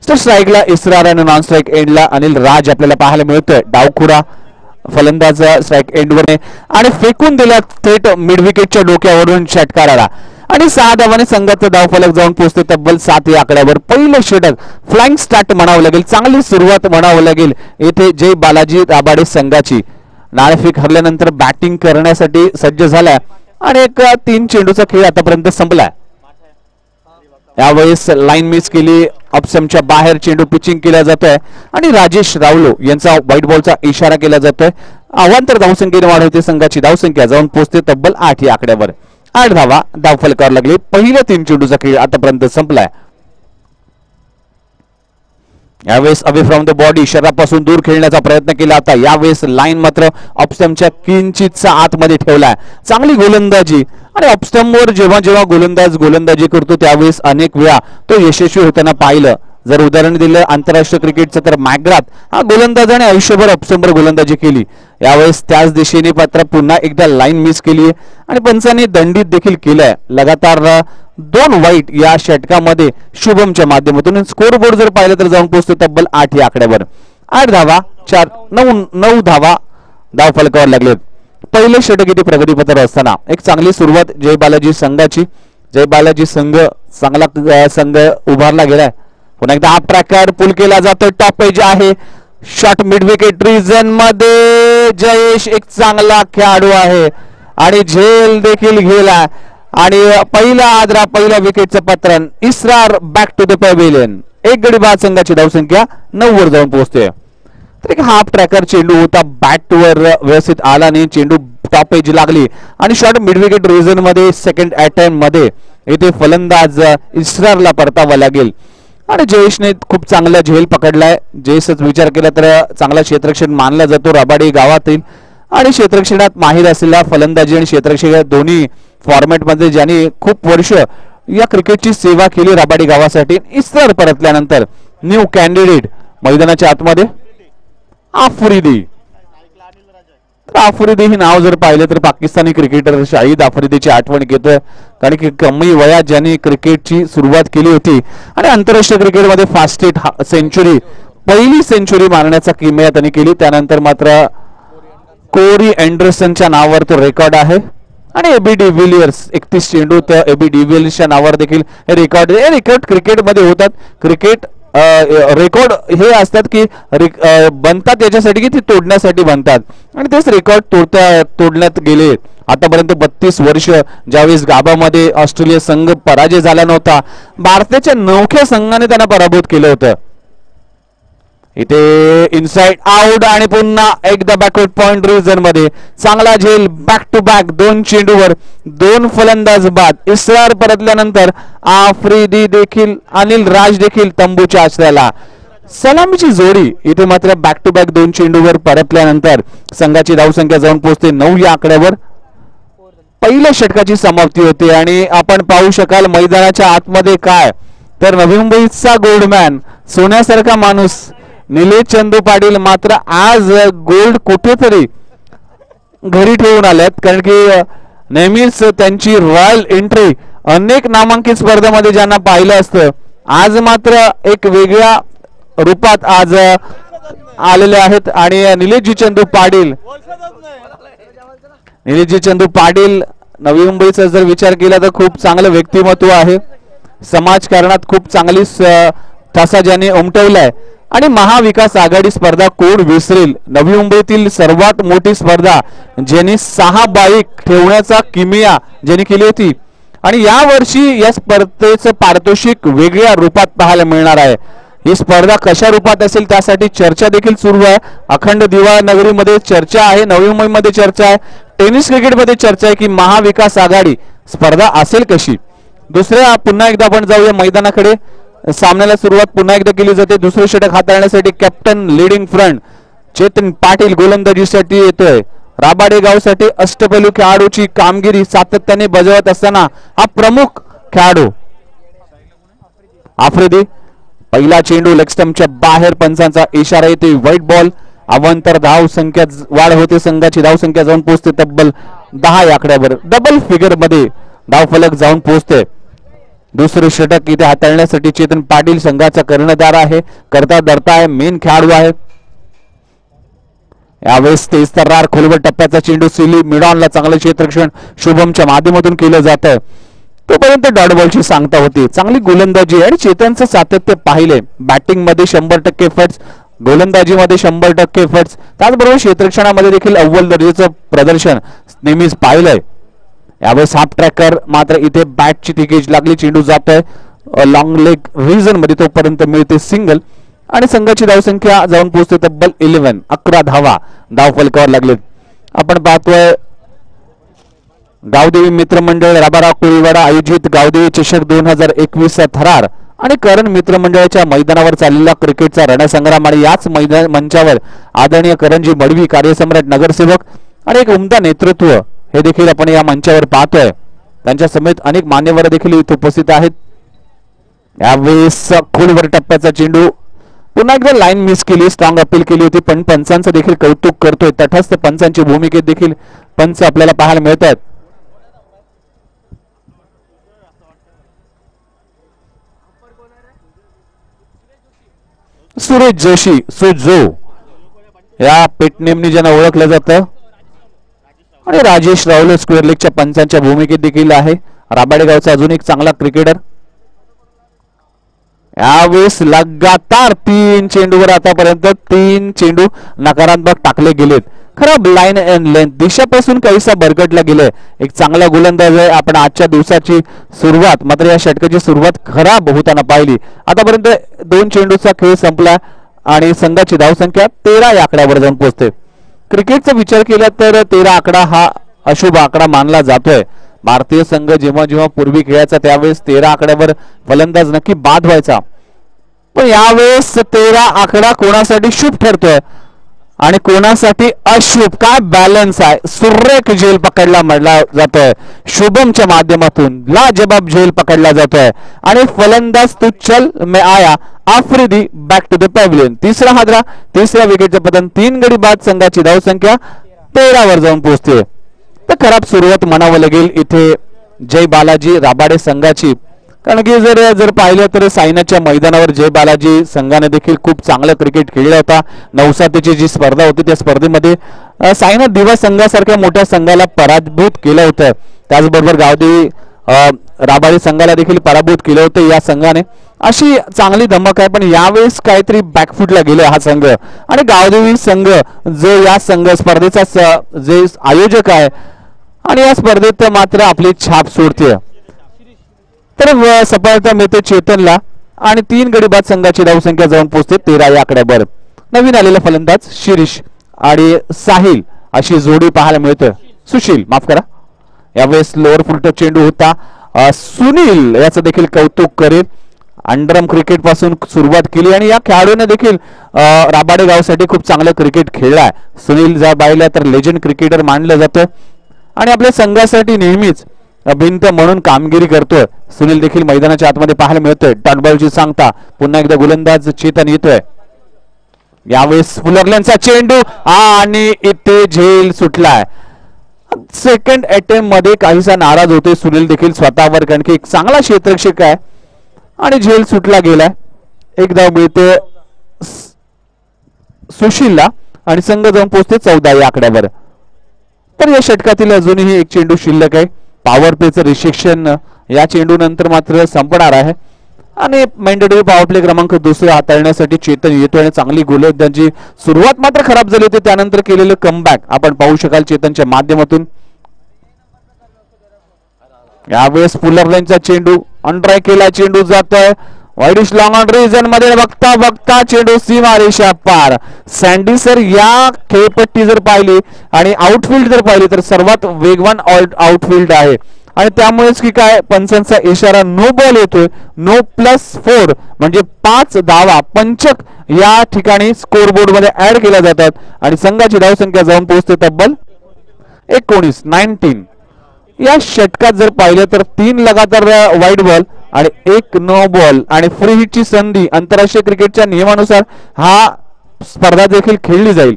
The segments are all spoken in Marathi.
स्ट्राईकला इस्रार आणि नॉन स्ट्राईक एंडला अनिल राज आपल्याला पाहायला मिळतोय. डावखुरा फलंदाज स्ट्राईक एंडवर आणि फेकून दिला थेट मिड विकेटच्या डोक्यावरून षटकाराला आणि 6 धावांनी संघाचा धावफलक जाऊन पोहोचते तब्बल 7 या आकड्यावर. पहिलं षटक फ्लाइंग स्टार्ट म्हणावं लागेल, चांगली सुरुवात म्हणावं लागेल येथे जय बालाजी दाभाडे संघाची. नाणेफेक हरल्यानंतर बॅटिंग करण्यासाठी सज्ज झालाय आणि एक 3 चेंडूचा खेळ आतापर्यंत संपलाय. यावेळेस लाईन मिस केली, ऑप्शनच्या बाहेर चेंडू पिचिंग केला जातोय आणि राजेश रावलो यांचा व्हाईट बॉलचा इशारा केला जातोय. अवांतर धावसंख्येने वाढ होते संघाची. धावसंख्या जाऊन पोहोचते तब्बल 8 या आकड्यावर. 8 धावा धावफलकावर लागले. पहिल्या 3 चेंडूचा खेळ आतापर्यंत संपलाय. यावेळेस अवे फ्रॉम द बॉडी शरीरापासून दूर खेळण्याचा प्रयत्न केला होता. यावेळेस लाईन मात्र ऑफस्टंपच्या किंचितचा आतमध्ये ठेवलाय. चांगली गोलंदाजी आणि ऑफस्टंपवर जेव्हा जेव्हा गोलंदाजी करतो त्यावेळेस अनेक वेळा तो यशस्वी होताना पाहिलं. जर उदाहरण दिलं आंतरराष्ट्रीय क्रिकेटचं तर मॅग्राथ हा गोलंदाजाने आयुष्यभर ऑफस्टंपवर गोलंदाजी केली. यावेळेस त्याच दिशेने मात्र पुन्हा एकदा लाईन मिस केली आणि पंचांनी दंडित देखील केलंय. लगातार 2 वाईट या षटकामध्ये शुभमच्या माध्यमातून. स्कोर बोर्ड जर पाहिलं तर जाऊन पोहोचतो तब्बल 8 या आकड्यावर. 8 धावा 9 धावा धावफलकावर लागले. पहिले षटक इथे प्रगतीपथावर असताना एक चांगली सुरुवात जय बालाजी संघाची. जय बालाजी संघ चांगला संघ उभारला गेलाय. पुन्हा एकदा हा प्रकार पुल केला जातो. टॉप एज आहे. शॉट मिड विकेट रिजन मध्ये जयेश एक चांगला खेळाडू आहे आणि झेल देखील गेला आणि पहिला आदरा पहिल्या विकेटचं पत्रण. इस्रार बॅक टू द पॅव्हिलियन. एक गडी बाद संघाची धावसंख्या 9 वर जाऊन पोहोचते. तर एक हाफ ट्रॅकर चेंडू होता, बॅटवर व्यवस्थित आला नाही, चेंडू टॉप एज लागली आणि शॉट मिड विकेट रिजन मध्ये सेकंड अटेम्प्ट मध्ये इथे फलंदाज इस्रारला परतावा लागेल आणि जयेशने खूप चांगला झेल पकडलाय. जयेशच विचार केला तर चांगला क्षेत्ररक्षण मानला जातो रबाडी गावातील आणि क्षेत्ररक्षणात माहीर असलेला फलंदाजी आणि क्षेत्ररक्षण दोन्ही फॉर्मॅट मध्ये ज्यांनी खूप वर्ष या क्रिकेटची सेवा केली रबाडी गावासाठी. इस्रार परतल्यानंतर न्यू कॅन्डिडेट मैदानाच्या आतमध्ये आफ्रिदी. आफ्रिदी हे नाव जर पाहिलं तर पाकिस्तानी क्रिकेटर शाहिद आफ्रिदीची आठवण येतोय कारण की कमी वयात ज्यांनी क्रिकेटची सुरुवात केली होती आणि आंतरराष्ट्रीय क्रिकेटमध्ये फास्टेस्ट सेंचुरी पहिली सेंचुरी मारण्याचा किमया त्यांनी केली. त्यानंतर मात्र कोरी अँडरसनच्या नावावर तो रेकॉर्ड आहे आणि एबी डिव्हिलियर्स 31 चेंडू तर एबी डिव्हिलियर्सच्या नावावर देखील हे रेकॉर्ड क्रिकेटमध्ये होतात. क्रिकेट रेकॉर्ड हे असतात की बनतात याच्यासाठी की ते तोडण्यासाठी बनतात आणि तेच रेकॉर्ड तोडण्यात गेले. आतापर्यंत 32 वर्ष ज्यावेळेस गाभामध्ये ऑस्ट्रेलिया संघ पराजय झाला नव्हता, भारताच्या 9ख्या संघाने त्यांना पराभूत केलं होतं. इथे इनसाइड आउट आणि पुन्हा एकदा बॅकवर्ड पॉइंट रिजन मध्ये चांगला झेल. बॅक टू बॅक 2 चेंडूवर 2 फलंदाज बाद. इस्रार परतल्यानंतर आफ्रिदी देखील अनिल राज देखील तंबूच्या आश्रयाला. सलामीची जोडी इथे मात्र बॅक टू बॅक 2 चेंडूवर परतल्यानंतर संघाची धावसंख्या जाऊन पोहोचते 9 या आकड्यावर. पहिल्या षटकाची समाप्ती होते आणि आपण पाहू शकाल मैदानाच्या आतमध्ये काय तर नवी मुंबईचा गोल्डमॅन सोन्यासारखा माणूस निलेश चंदू पाटील मात्र आज गोल्ड कुठेतरी घरी ठेवून आलेत कारण की नेहमीच त्यांची रॉयल एंट्री अनेक नामांकित स्पर्धामध्ये ज्यांना पाहिलं असतं आज मात्र एक वेगळ्या रूपात आज आलेले आहेत. आणि निलेशजी चंदू पाटील नवी मुंबईचा जर विचार केला तर खूप चांगलं व्यक्तिमत्व आहे. समाजकारणात खूप चांगली ठसा ज्यांनी उमटवलाय आणि महाविकास आघाडी स्पर्धा कोण विसरेल. नवी मुंबईतील सर्वात मोठी स्पर्धा ज्यांनी 6 बाईक ठेवण्याचा किमया ज्यांनी केली होती आणि या वर्षी या स्पर्धेचं पारितोषिक वेगळ्या रूपात पाहायला मिळणार आहे. ही स्पर्धा कशा रूपात असेल त्यासाठी चर्चा देखील सुरू आहे. अखंड दिवा नगरीमध्ये चर्चा आहे, नवी मुंबईमध्ये चर्चा आहे, टेनिस क्रिकेटमध्ये चर्चा आहे की महाविकास आघाडी स्पर्धा असेल कशी. दुसऱ्या पुन्हा एकदा आपण जाऊया मैदानाकडे. सामन्याला सुरुवात पुन्हा एकदा केली जाते. दुसरे षटक हाताळण्यासाठी captain leading front Chetan Patil गोलंदाजीसाठी येतोय. राबाडे गावसाठी अष्टपैलू खेळाडूची कामगिरी सातत्याने बजावत असताना हा प्रमुख खेळाडू आफ्रिदी. पहिला चेंडू लेग स्टंपच्या बाहेर, पंचांचा इशारा येते व्हाईट बॉल. अवांतर धाव संख्या वाढ होते. संघाची धाव संख्या जाऊन पोहोचते तब्बल 10 या आकड्यावर. डबल फिगर मध्ये धाव फलक जाऊन पोहोचते. दुसरे षटक इथे हाताळण्यासाठी चेतन पाटील संघाचा कर्णधार आहे, करता धरता आहे, मेन खेळाडू आहे. यावेळेस तेज तर्रार खोलवर टप्प्याचा चेंडू सिली मिडॉनला चांगलं क्षेत्ररक्षण शुभमच्या माध्यमातून केलं जातं. तोपर्यंत डॉट बॉलची सांगता होती. चांगली गोलंदाजी आणि चेतनचं सातत्य पाहिले. बॅटिंग मध्ये 100% एफर्ट्स, गोलंदाजीमध्ये 100% एफर्ट्स, त्याचबरोबर क्षेत्ररक्षणामध्ये देखील अव्वल दर्जाचं प्रदर्शन नेहमीच पाहिलंय. यावेळेस हाफ ट्रॅकर मात्र इथे बॅटची तिकेज लागली, चेंडू जातोय लॉंग लेग रिजन मध्ये, तोपर्यंत मिळते सिंगल आणि संघाची धावसंख्या जाऊन पोहोचते तब्बल 11 धावा धाव फलकावर लागलेत. आपण पाहतोय गावदेवी मित्रमंडळ राबारा कोळीवाडा आयोजित गावदेवी चषक 2021 थरार आणि करण मित्रमंडळाच्या मैदानावर चाललेला क्रिकेटचा रणसंग्राम आणि याच मैदान मंचावर आदरणीय करणजी मडवी, कार्यसम्राट, नगरसेवक आणि एक उमदा नेतृत्व हे देखील आपण या मंचावर पाहतोय. त्यांच्या समेत अनेक मान्यवर देखील इथे उपस्थित आहेत. यावेळेस खोलवर टप्प्याचा चेंडू, पुन्हा एकदा लाईन मिस केली, स्ट्रॉंग अपील केली होती, पण पंचांचं देखील कौतुक करतोय. तटस्थ पंचांची भूमिकेत देखील पंच आपल्याला पाहायला मिळतात. सुरेश जोशी, सुजो या पेटनेमनी ज्यांना ओळखलं जातं, आणि राजेश रावले स्क्वेअर लेगच्या पंचांच्या भूमिकेत देखील आहे. राबाडे गावचा अजून एक चांगला क्रिकेटर. यावेळेस लगातार 3 चेंडूवर आतापर्यंत 3 चेंडू नकारात्मक टाकले गेलेत. खराब लाईन अँड लेंथ दिशापासून काहीसा बरकटला गेलाय. एक चांगला गोलंदाज आहे. आपण आजच्या दिवसाची सुरुवात, मात्र या षटकाची सुरुवात खराब होताना पाहिली. आतापर्यंत 2 चेंडूचा खेळ संपला आणि संघाची धावसंख्या 13 या आकड्यावर जाऊन पोहोचते. क्रिकेटचा विचार केला तर 13 आकडा हा अशुभ आकडा मानला जातोय. भारतीय संघ जेव्हा जेव्हा पूर्वी खेळायचा त्यावेळेस 13 आकड्यावर फलंदाज नक्की बाद व्हायचा, पण यावेळेस 13 आकडा कोणासाठी शुभ ठरतोय आणि कोणासाठी अशुभ. काय बॅलन्स आहे. सुरेख झेल पकडला म्हणला जातोय शुभमच्या माध्यमातून, लाजवाब झेल पकडला जातोय आणि फलंदाज तू चल मैं आया, Afridi back to the pavilion. तिसरा हादरा, तिसऱ्या विकेटचं पतन, 3 गडी बाद. संघाची धावसंख्या 13 वर जाऊन पोहोचते. तर खराब सुरुवात म्हणावं लागेल इथे जय बालाजी राबाडे संघाची, कारण की जर पाहिलं तर सायनाच्या मैदानावर जय बालाजी संघाने देखील खूप चांगलं क्रिकेट खेळलं होता. 9-7ची जी स्पर्धा होती त्या स्पर्धेमध्ये सायना दिवा संघासारख्या मोठ्या संघाला पराभूत केलं होतं. त्याचबरोबर गावदेवी राबाडे संघाला देखील पराभूत केलं होतं या संघाने. अशी चांगली धमक आहे, पण यावेळेस काहीतरी बॅकफुटला गेले हा संघ आणि गावदेवी संघ जो या संघ स्पर्धेचा जे आयोजक आहे आणि या स्पर्धेत मात्र आपली छाप सोडते. तर सफलता मिळते चेतनला आणि 3 गडी बाद. संघाची धावसंख्या जाऊन पोहोचते 13 या आकड्यावर. नवीन आलेला फलंदाज शिरीष आणि साहिल अशी जोडी पाहायला मिळते. सुशील माफ करा, यावेळेस लोअर फुलटो चेंडू होता. सुनील याचं देखील कौतुक करेल. अंडरम क्रिकेट पासून सुरुवात केली आणि या खेळाडूने देखील राबाडे गावसाठी खूप चांगलं क्रिकेट खेळलाय. सुनील जर पाहिलं तर लेजंड क्रिकेटर मानलं जातं आणि आपल्या संघासाठी नेहमीच भिंत म्हणून कामगिरी करतोय. सुनील देखील मैदानाच्या आतमध्ये पाहायला मिळतोय. डॉट बॉलची सांगता पुन्हा एकदा गोलंदाज चेतन येतोय. यावेळेस फुलरल्यांचा चेंडू आणि इथे झेल सुटलाय. सेकंड अटेम्प्ट मध्ये काहीसा नाराज होते सुनील देखील स्वतःवर, कारण की एक चांगला क्षेत्ररक्षक आहे आणि झेल सुटला गेलाय. एक धाव मिळते सुशीलला आणि संघ जाऊन पोहोचते 14 या आकड्यावर. तर या षटकातील अजूनही एक चेंडू शिल्लक आहे. पॉवर प्लेचं रिस्ट्रिक्शन या चेंडू नंतर मात्र संपणार आहे आणि मॅन्डेटरी पॉवर प्ले क्रमांक 2 हाताळण्यासाठी चेतन येतो आणि चांगली गोलंदाजी. सुरुवात मात्र खराब झाली होती, त्यानंतर केलेलं कमबॅक आपण पाहू शकाल चेतनच्या माध्यमातून. यावेळेस फुलरलाईनचा चेंडू अनट्राय केला, चेंडू जातोय वाईडिश लॉंग ऑन रिजन मध्ये. बघता बघता चेंडू सीमा रेषा पार. सँडी सर या खेळपट्टी जर पाहिली आणि आउटफील्ड जर पाहिली तर सर्वात वेगवान आउटफील्ड आहे आणि त्यामुळेच की काय पंचांचा इशारा नो बॉल येतोय. नो +4 म्हणजे 5 धावा पंचक या ठिकाणी स्कोरबोर्ड मध्ये ऍड केल्या जातात आणि संघाची धावसंख्या जाऊन पोहोचते तब्बल 19. या षटकात जर पाहिलं तर 3 लगातार वाईड बॉल आणि 1 नो बॉल आणि फ्री हिटची संधी आंतरराष्ट्रीय क्रिकेटच्या नियमानुसार हा स्पर्धा देखील खेळली जाईल.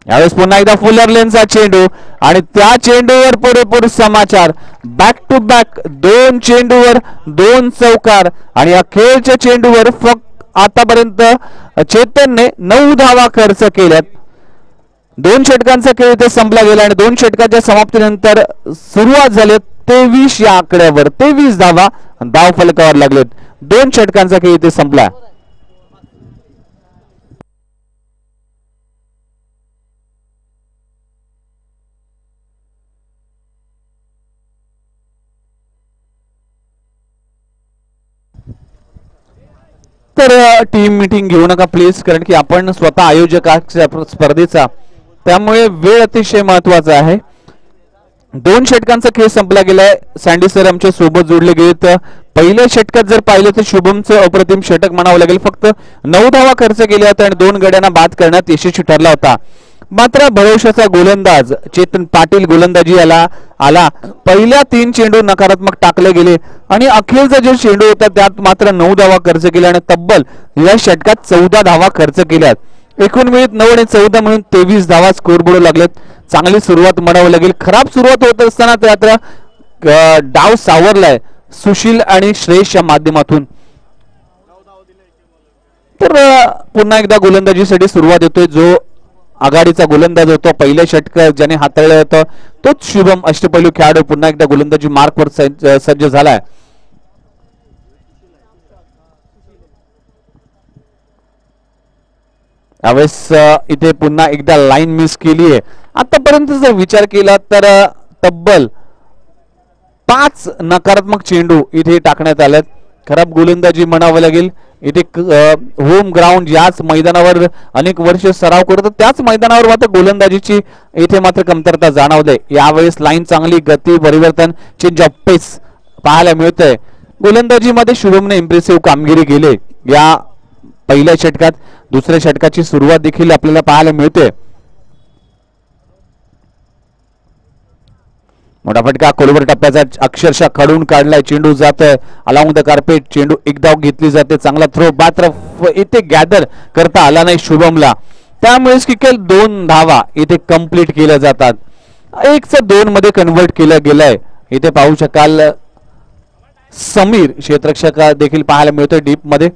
यावेळेस पुन्हा एकदा फुलर लेनचा चेंडू आणि त्या चेंडूवर पुरेपूर समाचार. बॅक टू बॅक 2 चेंडूवर 2 चौकार आणि अखेरच्या चेंडूवर फक्त आतापर्यंत चेतनने 9 धावा खर्च केल्यात. 2 षटकांचा खेळ इथे संपला गेला आणि 2 षटकाच्या समाप्तीनंतर सुरुवात झाली 23 या आकड्यावर. 23 धावा धाव फलकावर लागलेत. 2 षटकांचा खेळ इथे संपला. तर टीम मीटिंग घेऊ नका प्लीज, कारण की आपण स्वतः आयोजक स्पर्धेचा, त्यामुळे वेळ अतिशय महत्वाचा आहे. 2 षटकांचा खेळ संपला गेलाय. सँडी सर आमच्या सोबत जोडले गेलेत. पहिल्या षटकात जर पाहिलं तर शुभमचं अप्रतिम षटक म्हणावं लागेल. फक्त 9 धावा खर्च केल्या होत्या आणि 2 गड्यांना बाद करण्यात यशस्वी ठरला होता. मात्र भरवशाचा गोलंदाज चेतन पाटील गोलंदाजी आला. पहिल्या 3 चेंडू नकारात्मक टाकले गेले आणि अखेरचा जे चेंडू होता त्यात मात्र 9 धावा खर्च केल्या आणि तब्बल या षटकात 14 धावा खर्च केल्यात. एकूण मिळत 9 आणि 14 म्हणून 23 धावा स्कोरबोर्ड लागलेत. चांगली सुरुवात म्हणावं लागेल. खराब सुरुवात होत असताना त्यात डाव सावरलाय सुशील आणि श्रेयसच्या माध्यमातून. तर पुन्हा एकदा गोलंदाजीसाठी सुरुवात होतोय. जो आघाडीचा गोलंदाज होता पहिल्या षटकात ज्याने हाताळलं होतं तोच शुभम अष्टपैलू खेळाडू पुन्हा एकदा गोलंदाजी मार्कवर सज्ज झालाय. यावेळेस इथे पुन्हा एकदा लाईन मिस केली आहे. आतापर्यंत जर विचार केला तर तब्बल 5 नकारात्मक चेंडू इथे टाकण्यात आलेत. खराब गोलंदाजी म्हणावं लागेल. इथे होम ग्राउंड याच मैदानावर अनेक वर्ष सराव करतो, त्याच मैदानावर मात्र गोलंदाजीची इथे मात्र कमतरता जाणवते. यावेळेस लाईन चांगली, गती, परिवर्तन, चेंज ऑफ पेस पाहायला मिळतंय. गोलंदाजीमध्ये शुभमने इम्प्रेसिव्ह कामगिरी केली या पहिल्या षटकात. दुसऱ्या षटकाची सुरुवात देखील आपल्याला पाहायला मिळते. मोठा फटका खोलवर टप्प्याचा अक्षरशः खडून काढलाय. चेंडू जातोय अलाउंग द कार्पेट. चेंडू एक धाव घेतली जाते. चांगला थ्रो, मात्र इथे गॅदर करता आला नाही शुभमला. त्यामुळेच किकेल 2 धावा इथे कंप्लीट केल्या जातात. 1-2 मध्ये कन्व्हर्ट केलं गेलंय. इथे पाहू शकाल समीर क्षेत्ररक्षक देखील पाहायला मिळतोय डीप मध्ये.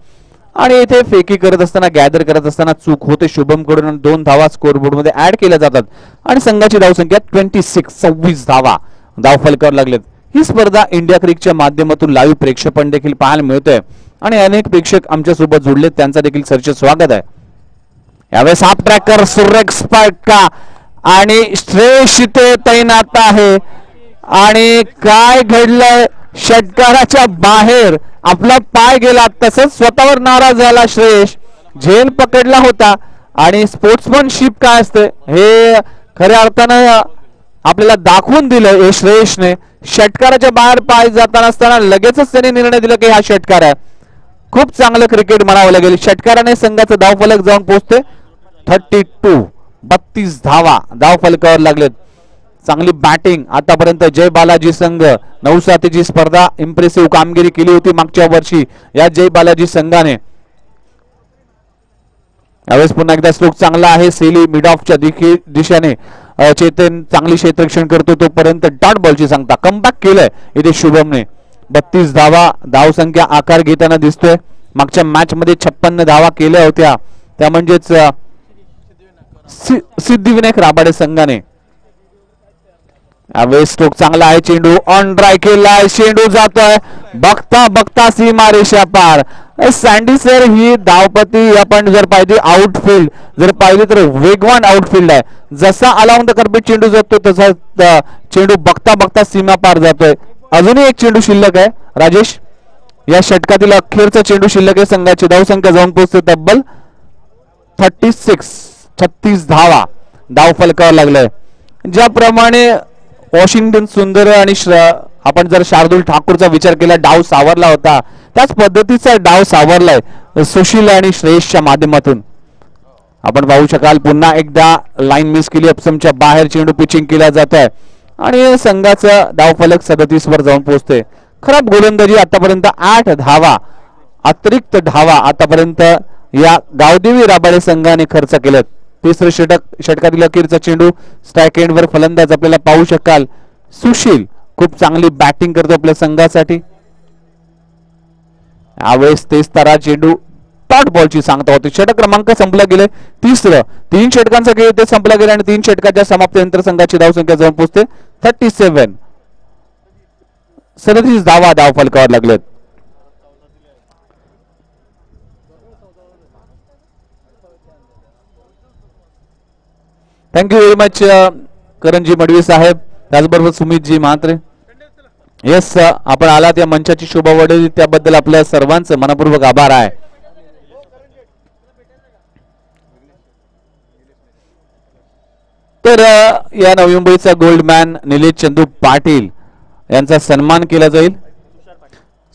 आणि इथे फेकी करत असताना, गॅदर करत असताना चूक होते शुभम कडून. 2 धावा स्कोरबोर्ड मध्ये ऍड केल्या जातात आणि संघाची धावसंख्या 26 धावा धाव फलकावर लागलेत. ही स्पर्धा इंडिया क्रिकेटच्या माध्यमातून लाईव्ह प्रेक्षेपण देखील पाहायला मिळतोय आणि अनेक प्रेक्षक आमच्या सोबत जोडलेत. त्यांचा देखील सरचे स्वागत आहे. यावेळेस हाफ ट्रॅकर सुरेख स्पाइका आणि श्रेयस इथे तैनात आहे. आणि काय घडलंय, षटकाराच्या बाहेर आपला पाय गेला, तसंच स्वतःवर नाराज झाला श्रेयस. झेल पकडला होता आणि स्पोर्ट्समनशिप काय असते हे खऱ्या अर्थानं आपल्याला दाखवून दिलं हे श्रेयसने. षटकाराच्या बाहेर पाय जाताना असताना लगेचच त्याने निर्णय दिला की हा षटकार आहे. खूप चांगलं क्रिकेट म्हणावं लागेल. षटकाराने संघाचं धावफलक जाऊन पोहोचते 32 धावा धाव फलकावर लागलेत. चांगली बॅटिंग आतापर्यंत जय बालाजी संघ 9-7ची स्पर्धा इम्प्रेसिव्ह कामगिरी केली होती मागच्या वर्षी या जय बालाजी संघाने. यावेळेस पुन्हा एकदा स्ट्रोक चांगला आहे. सेली मिड ऑफच्या दिशेने चेतन चांगली क्षेत्ररक्षण करतो तोपर्यंत डॉट बॉलची सांगता कमबॅक केलंय इथे शुभमने. 32 धावा धावसंख्या आकार घेताना दिसतोय. मागच्या मॅच मध्ये 56 धावा केल्या होत्या, त्या म्हणजेच सिद्धिविनायक राबाडे संघाने. यावेळेस स्ट्रोक चांगला आहे. चेंडू ऑन ड्राय केलाय. चेंडू जातोय बघता बघता सीमा रेषा पार. सँडी सर ही धावपती आपण जर पाहिजे आउटफील्ड जर पाहिली तर वेगवान आउटफील्ड आहे. जसा अलाउंग द कार्पेट चेंडू जातो तसा चेंडू बघता बघता सीमा पार जातोय. अजूनही एक चेंडू शिल्लक आहे राजेश. या षटकातील अखेरचा चेंडू शिल्लक आहे. संघाची धावसंख्या जाऊन पोहोचते तब्बल 36 धावा धाव फलकावर लागलाय. ज्याप्रमाणे वॉशिंग्टन सुंदर आणि आपण जर शार्दुल ठाकूरचा विचार केला डाव सावरला होता, त्याच पद्धतीचा डाव सावरलाय सुशील आणि श्रेयसच्या माध्यमातून. आपण पाहू शकाल पुन्हा एकदा लाईन मिस केली. अपसमच्या बाहेर चेंडू पिचिंग केला जात आहे आणि संघाचा धावफलक 37 वर जाऊन पोहोचते. खराब गोलंदाजी आतापर्यंत 8 धावा अतिरिक्त धावा आतापर्यंत या गावदेवी राबाडे संघाने खर्च केलेत. तिसरं षटकातील अखेरचा चेंडू स्ट्राइक एंडवर फलंदाज आपल्याला पाहू शकाल सुशील खूप चांगली बॅटिंग करतो आपल्या संघासाठी. यावेळेस तेच तारा चेंडू डॉट बॉलची सांगता होती. षटक क्रमांक संपला गेले तिसरं. 3 षटकांचा खेळ ते संपला गेला आणि 3 षटकाच्या समाप्तीनंतर संघाची धावसंख्या जाऊन पोहोचते 37. 37 धाव फलकावर लागलेत. Thank you very much Karanji Madavi साहेब, त्याचबरोबर सुमितजी म्हात्रे. येस, आपण आलात या मंचाची शोभा वाढवली त्याबद्दल आपल्या सर्वांचं मनपूर्वक आभार आहे. तर या नवी मुंबईचा गोल्डमॅन निलेश चंदू पाटील यांचा सन्मान केला जाईल.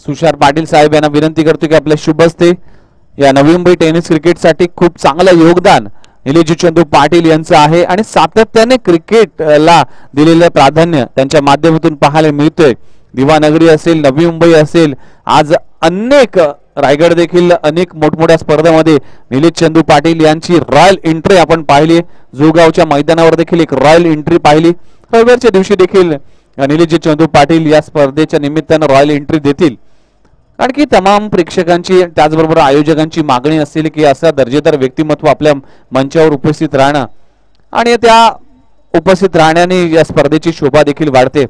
तुषार पाटील साहेब यांना विनंती करतो की आपल्या शुभ हस्ते या नवी मुंबई टेनिस क्रिकेटसाठी खूप चांगलं योगदान निलेश चंदू पाटील यांचं आहे आणि सातत्याने क्रिकेटला दिलेलं प्राधान्य त्यांच्या माध्यमातून पाहायला मिळतोय. दिवानगरी असेल, नवी मुंबई असेल, आज अनेक रायगड देखील अनेक मोठमोठ्या स्पर्धांमध्ये निलेश चंदू पाटील यांची रॉयल एंट्री आपण पाहिली. जोगावच्या मैदानावर देखील एक रॉयल एंट्री पाहिली. रविवारच्या दिवशी देखील निलेश चंदू पाटील या स्पर्धेच्या निमित्तानं रॉयल एंट्री देतील. कारण की तमाम प्रेक्षकांची त्याचबरोबर आयोजकांची मागणी असतील की असा दर्जेदार व्यक्तिमत्व आपल्या मंचावर उपस्थित राहणं आणि त्या उपस्थित राहण्याने या स्पर्धेची शोभा देखील वाढते.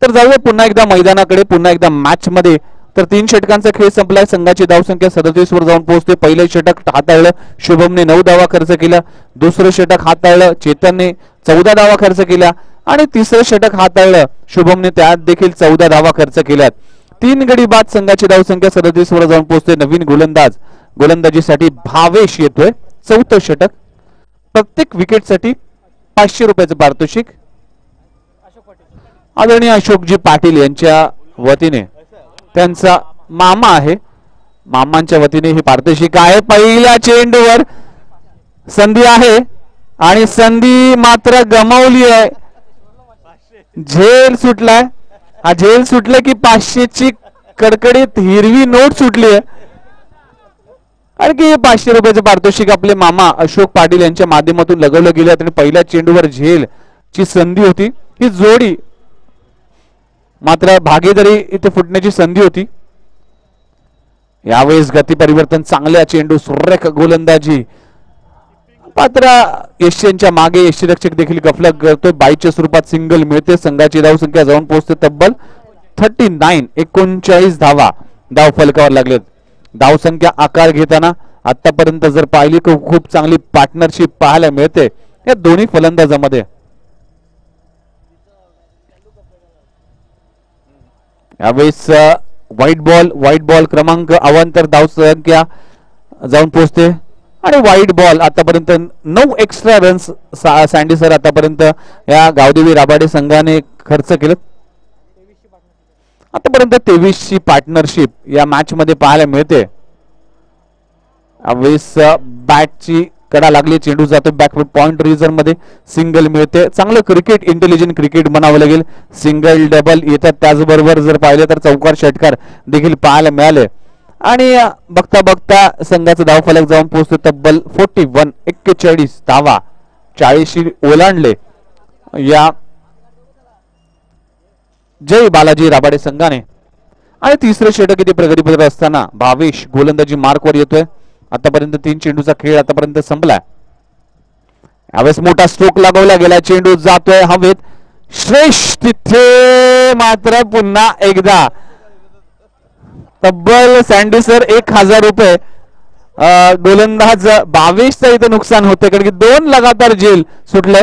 तर जाऊया पुन्हा एकदा मैदानाकडे, पुन्हा एकदा मॅच मध्ये. तर 3 षटकांचा खेळ संपलाय. संघाची धावसंख्या 37 वर जाऊन पोहोचते. पहिलं षटक हाताळलं शुभमने 9 धावा खर्च केला. दुसरं षटक हाताळलं चेतनने 14 धावा खर्च केल्या आणि तिसरं षटक हाताळलं शुभमने त्यात देखील 14 धावा खर्च केल्यात. 3 गडी बाद संघाची धावसंख्या 37 वर जाऊन पोहोचते. नवीन गोलंदाजीसाठी भावेश येतोय. 4थं षटक. प्रत्येक विकेटसाठी 500 रुपयाचं पारितोषिक आदरणीय अशोकजी पाटील यांच्या वतीने, त्यांचा मामा आहे, मामांच्या वतीने हे पारितोषिक आहे. पहिल्या चेंडूवर संधी आहे आणि संधी मात्र गमावली आहे. झेल सुटलाय. हा झेल सुटला की 500ची कडकडीत हिरवी नोट सुटली आहे. आणखी 500 रुपयाचं पारितोषिक आपले मामा अशोक पाटील यांच्या माध्यमातून लगवलं गेलं. आणि पहिल्या चेंडूवर झेल ची संधी होती. ही जोडी मात्र भागीदारी इथे फुटण्याची संधी होती. यावेळेस गती परिवर्तन, चांगल्या चेंडू, सुरेख गोलंदाजी. मात्र एशियनच्या मागे यष्टीरक्षक देखील गफलत करतोय. 22च्या स्वरूपात सिंगल मिळते. संघाची धावसंख्या जाऊन पोहोचते तब्बल 39 धाव फलकावर लागलेत. धावसंख्या आकार घेताना आतापर्यंत जर पाहिली खूप चांगली पार्टनरशिप पाहायला मिळते या दोन्ही फलंदाजांमध्ये. यावेळेस व्हाईट बॉल क्रमांक अवांतर धावसंख्या जाऊन पोहोचते आणि व्हाईट बॉल आतापर्यंत 9 एक्स्ट्रा रन्स सँडी सर आतापर्यंत या गावदेवी राबाडे संघाने खर्च केले. आतापर्यंत 23ची पार्टनरशिप या मॅच मध्ये पाहायला मिळते. यावेळेस बॅटची कडा लागली, चेंडू जातो बॅकवर्ड पॉइंट रिजन मध्ये, सिंगल मिळते. चांगलं क्रिकेट, इंटेलिजंट क्रिकेट म्हणावं लागेल. सिंगल डबल येतात. त्याचबरोबर जर पाहिलं तर चौकार षटकार देखील पाहायला मिळाले. आणि बघता बघता संघाचा धावफलक जाऊन पोहोचतो तब्बल 41 धावा 40 ओलांडले या जय बालाजी राबाडे संघाने. आणि तिसरं षटक इथे प्रगतीपथावर असताना भावेश गोलंदाजी मार्कवर येतोय. आतापर्यंत 3 चेंडूचा खेळ आतापर्यंत संपलाय. यावेळेस मोठा स्ट्रोक लागवला गेला, चेंडू जातोय हवेत. श्रेष्ठ तिथे मात्र पुन्हा एकदा तब्बल सँडी सर 1000 रुपये गोलंदाज भावेशचं इथे नुकसान होते कारण की 2 लगातार झेल सुटले.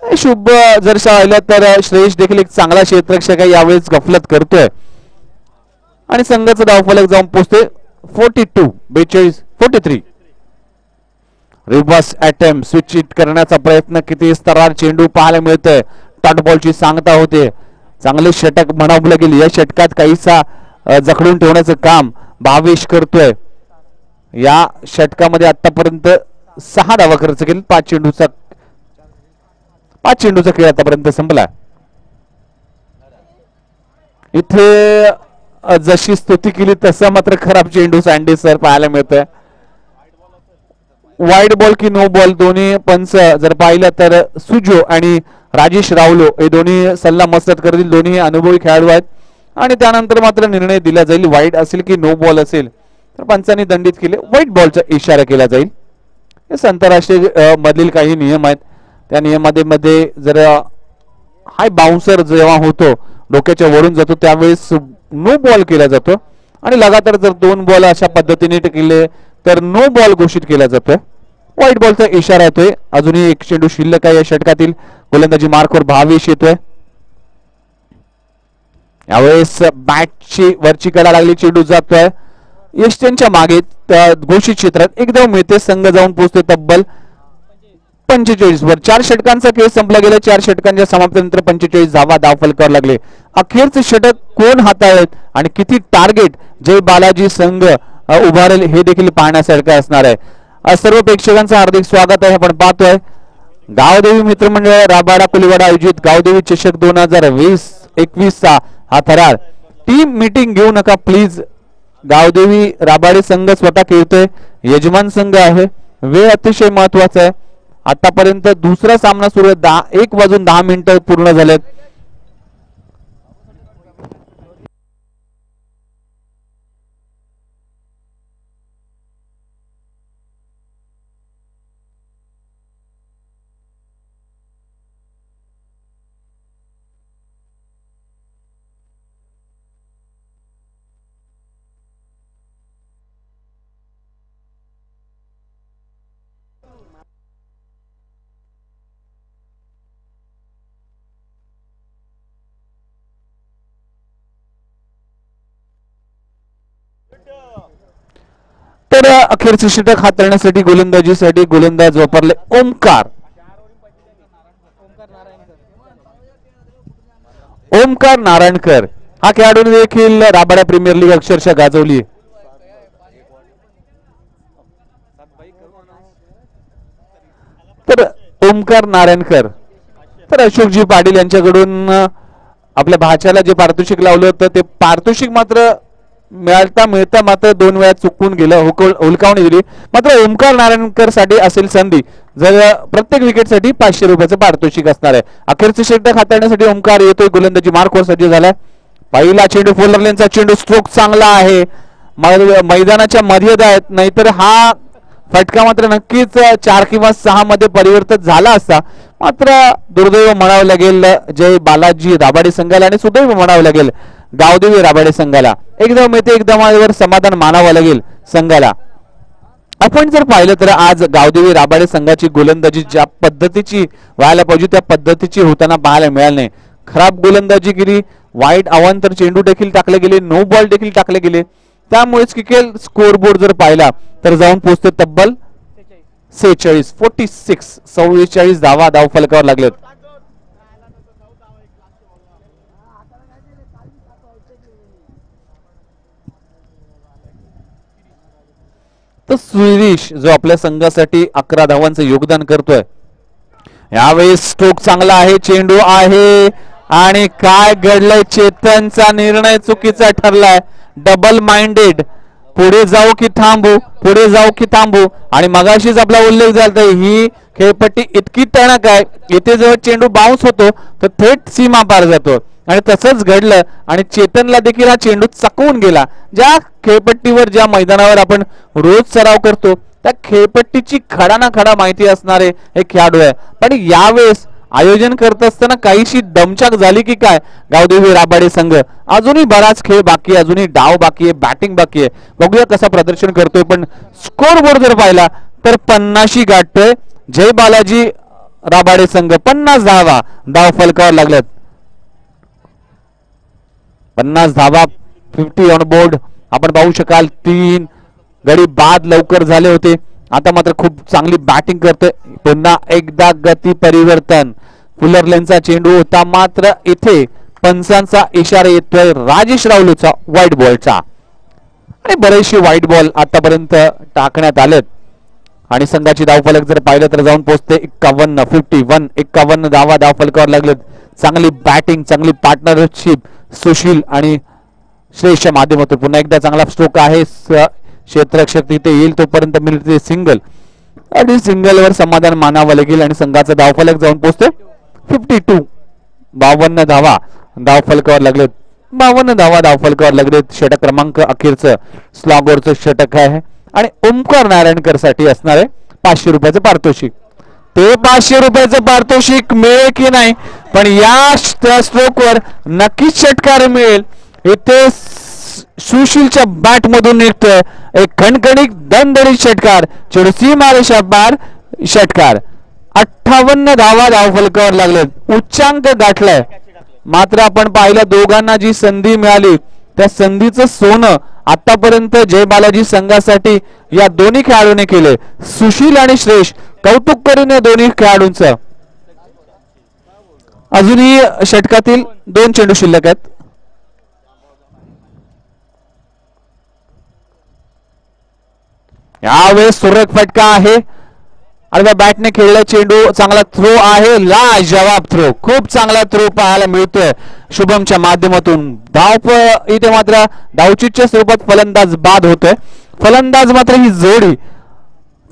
शुभ जर पाहिलं तर श्रेयश देखील एक चांगला क्षेत्ररक्षक आहे, यावेळेस गफलत करतोय आणि संघाचा धावफलक जाऊन पोहोचते 43. रिव्हर्स अटेम्प्ट स्विच इट करण्याचा प्रयत्न, किती स्तरार चेंडू पाहायला मिळतोय. टॉट बॉलची सांगता होते. चांगले षटक म्हणावं लागेल. या षटकात काहीसा जखडून ठेवण्याचं काम भावेश करतोय. या षटकामध्ये आतापर्यंत 6 धावा खर्च केले. 5 चेंडूचा खेळ आतापर्यंत संपला. इथे जशी स्तुती केली तसं मात्र खराब चेंडू सँडी सर पाहायला मिळतोय. वाईड बॉल की नो बॉल दोन्ही पंच जर पाहिलं तर सुजो आणि राजेश रावलो हे दोन्ही सल्ला मसलत करतील. दोन्ही अनुभवी खेळाडू आहेत आणि त्यानंतर मात्र निर्णय दिला जाईल. वाईड असेल की नो बॉल असेल तर पंचांनी दंडित केले. व्हाईट बॉलचा इशारा केला जाईल. हे आंतरराष्ट्रीय मधील काही नियम आहेत. त्या नियमामध्ये जर हाय बाउन्सर जेव्हा होतो डोक्याच्या वरून जातो त्यावेळेस नो बॉल केला जातो आणि लगातार जर 2 बॉल अशा पद्धतीने केले तर नो बॉल घोषित केला जातोय. व्हाईट बॉलचा इशारा येतोय. अजूनही एक चेंडू शिल्लक आहे या षटकातील. गोलंदाजी मार्कवर भावेश येतोय. यावेळेस बॅटची वरची कडा लागली. चेंडू जातोय यष्टींच्या मागे घोषित क्षेत्रात एकदम मिळते. संघ जाऊन पोहोचते तब्बल 45 वर. 4 षटकांचा खेळ संपला गेला. 4 षटकांच्या समाप्तीनंतर 45 धावा धावफलकावर लागले. अखेरचे षटक कोण हाताळत आणि किती टार्गेट जय बालाजी संघ उभारेल हे देखील पाहण्यासारखं असणार आहे. सर्व प्रेक्षकांचं हार्दिक स्वागत आहे. आपण पाहतोय गावदेवी मित्रमंडळ राबाडा कुलीवाडा आयोजित गावदेवी चषक 2020-21 चा हा थरार. टीम मीटिंग घेऊ नका प्लीज. गावदेवी राबाडे संघ स्वतः खेळतोय. यजमान संघ आहे. वेळ अतिशय महत्वाचा आहे. आतापर्यंत दुसरा सामना सुरू आहे. 1:10 पूर्ण झालेत. तर अखेरचे षटक हाताळण्यासाठी गोलंदाजीसाठी गोलंदाज वापरले ओमकार नारायणकर. हा खेळाडूने देखील राबाडा प्रीमियर लीग अक्षरशः गाजवली. तर ओमकार नारायणकर. तर अशोकजी पाटील यांच्याकडून आपल्या भाच्याला जे पारितोषिक लावलं होतं ते पारितोषिक मात्र मिळता मात्र 2 वेळा चुकून गेलं. हुलकावणी दिली. मात्र ओमकार नारायणकर साठी असेल संधी. जर प्रत्येक विकेटसाठी 500 रुपयाचं पारितोषिक असणार आहे. अखेरचे षटक हाताळण्यासाठी ओमकार येतोय. गोलंदाजी मार्कवर सज्ज झालाय. पहिला चेंडू फोलर लेनचा चेंडू. स्ट्रोक चांगला आहे. मैदानाच्या मर्यादा आहेत. नाहीतर हा फटका मात्र नक्कीच 4 किंवा 6 मध्ये परिवर्तित झाला असता. मात्र दुर्दैव म्हणावं लागेल जय बालाजी राबाडे संघाला आणि सुदैव म्हणावं लागेल गावदेवी राबाडे संघाला. एकदम येते एकदम समाधान मानावं लागेल संघाला. आपण जर पाहिलं तर आज गावदेवी राबाडे संघाची गोलंदाजी ज्या पद्धतीची व्हायला पाहिजे त्या पद्धतीची होताना पाहायला मिळाली नाही. खराब गोलंदाजी केली. वाईट अवांतर चेंडू देखील टाकले गेले. नो बॉल देखील टाकले गेले. त्यामुळेच क्रिकेट स्कोरबोर्ड जर पाहिला तर जाऊन पोहोचते तब्बल 46 धावा धावफलकावर लागलेत. तर स्वीडिश जो आपल्या संघासाठी 11 धावांचं योगदान करतोय. यावेळेस स्ट्रोक चांगला आहे. चेंडू आहे आणि काय घडलंय. चेतनचा निर्णय चुकीचा ठरलाय. Double minded. पुढे जाऊ की थांबू, पुढे जाऊ की थांबू. आणि मगाशीच आपला उल्लेख झाला ही खेळपट्टी इतकी टणक आहे. इथे जेव्हा चेंडू बाउन्स होतो तर थेट सीमा पार जातो आणि तसंच घडलं आणि चेतनला देखील हा चेंडू चकवून गेला. ज्या खेळपट्टीवर ज्या मैदानावर आपण रोज सराव करतो त्या खेळपट्टीची खडा ना खडा माहिती असणारे हे खेळाडू आहे. पण यावेळेस आयोजन करत असताना काहीशी दमछाक झाली की काय गावदेवी राबाडे संघ. अजूनही बराच खेळ बाकी आहे. अजूनही डाव बाकी आहे. बॅटिंग बाकी आहे. बघूया कसं प्रदर्शन करतोय. पण स्कोर बोर्ड जर पाहिला तर 50 गाठतोय जय बालाजी राबाडे संघ. 50 धावा धाव फलकावर लागल्यात. 50 धावा 50 ऑन बोर्ड. आपण पाहू शकाल 3 गडी बाद लवकर झाले होते. आता मात्र खूप चांगली बॅटिंग करतोय. पुन्हा एकदा गती परिवर्तन. फुलर लेनचा चेंडू होता मात्र इथे पंचांचा इशारा येतोय राजेश रावलेचा व्हाईट बॉलचा. आणि बरेचसे व्हाईट बॉल आतापर्यंत टाकण्यात आलेत आणि संघाची धावफलक जर पाहिलं तर जाऊन पोहोचते 51 धावा धावफलकावर लागलेत. चांगली बॅटिंग चांगली पार्टनरशिप सुशील आणि श्रेयसच्या माध्यमातून पुन्हा एकदा चांगला स्ट्रोक आहे. क्षेत्ररक्षक तिथे येईल तोपर्यंत मिळते सिंगल. आणि सिंगलवर समाधान मानावं लागेल आणि संघाचा धावफलक जाऊन पोहोचते 52. 52 धावा धावफलकावर लागलेत. 52 धावा धावफलकावर लागलेत. षटक क्रमांक अखेरचं स्लॉगरचं षटक आहे आणि ओमकार नारायणकर साठी असणार आहे 500 रुपयाचं पारितोषिक. ते 500 रुपयाचं पारितोषिक मिळेल की नाही, पण या स्ट्रोकवर नक्कीच षटकार मिळेल. इथे सुशीलच्या बॅट मधून निघतोय एक खणखणीत दणदणीत षटकार. चेंडू सीमारेषा पार षटकार. 58 धावा धावफलकावर लागलेत. उच्चांक गाठलाय. मात्र आपण पाहिलं दोघांना जी संधी मिळाली त्या संधीचं सोनं आतापर्यंत जय बालाजी संघासाठी या दोन्ही खेळाडूंनी केले. सुशील आणि श्रेष कौतुक करून या दोन्ही खेळाडूंचं. अजूनही षटकातील 2 चेंडू शिल्लक आहेत. यावेळेस सुरेख फटका आहे. आडव्या बॅटने खेळला चेंडू. चांगला थ्रो आहे. लाजवाब थ्रो. खूप चांगला थ्रो पाहायला मिळतोय शुभमच्या माध्यमातून. धाव इथे मात्र धावचीच्या स्वरूपात फलंदाज बाद होतोय. फलंदाज मात्र ही जोडी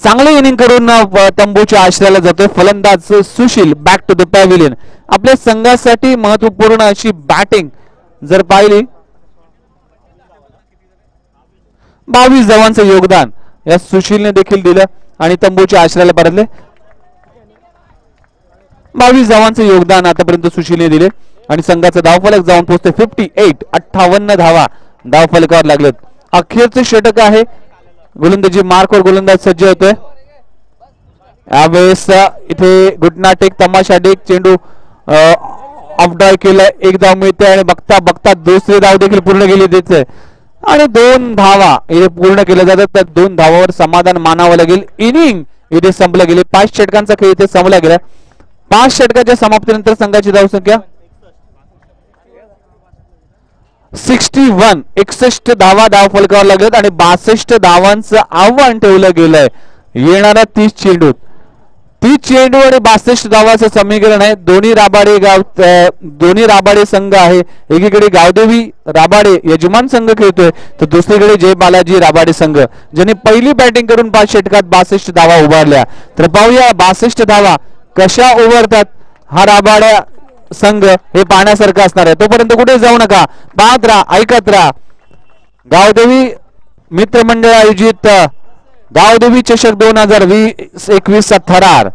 चांगली इनिंग करून तंबूच्या आश्रयाला जातोय. फलंदाज Sushil back to the pavilion. आपल्या संघासाठी महत्वपूर्ण अशी बॅटिंग जर पाहिली 22 धावांचं योगदान या सुशीलने देखील दिलं आणि तंबूच्या आश्रयाला परतले. 22 धावांचं योगदान आतापर्यंत सुशीलने दिले आणि संघाचा धावफलक जाऊन पोहोचते 58. 58 धावा धावफलकावर लागलेत. अखेरचे षटक आहे. गोलंदाजी मार्कवर गोलंदाज सज्ज होतोय. यावेळेस इथे घुटना टेक तमाशा टेक चेंडू ऑफ ड्राय केलं. एक धाव मिळते आणि बघता बघता दुसरी धाव देखील पूर्ण केली देते आणि 2 धावा इथे पूर्ण केल्या जातात. तर 2 धावावर समाधान मानावं लागेल. इनिंग इथे संपल्या गेली. 5 षटकांचा खेळ इथे संपला गेला. 5 षटकाच्या समाप्तीनंतर संघाची धावसंख्या 61. 61 धावा धावफलकावर लागलेत आणि 62 धावांचं आव्हान ठेवलं गेलंय येणाऱ्या 30 चेंडूत. 30 चेंडू आणि 62 धावाचं समीकरण आहे. दोन्ही राबाडे संघ आहे. एकीकडे गावदेवी राबाडे यजमान संघ खेळतोय तर दुसरीकडे जय बालाजी राबाडे संघ ज्यांनी पहिली बॅटिंग करून 5 षटकात 62 धावा उभारल्या. तर पाहूया 62 धावा कशा उभारतात हा राबाडा संघ हे पाहण्यासारखं असणार आहे. तोपर्यंत कुठे जाऊ नका. पाहत राहा, ऐकत राहा. गावदेवी मित्रमंडळ आयोजित गावदेवी चषक 2021 थरार.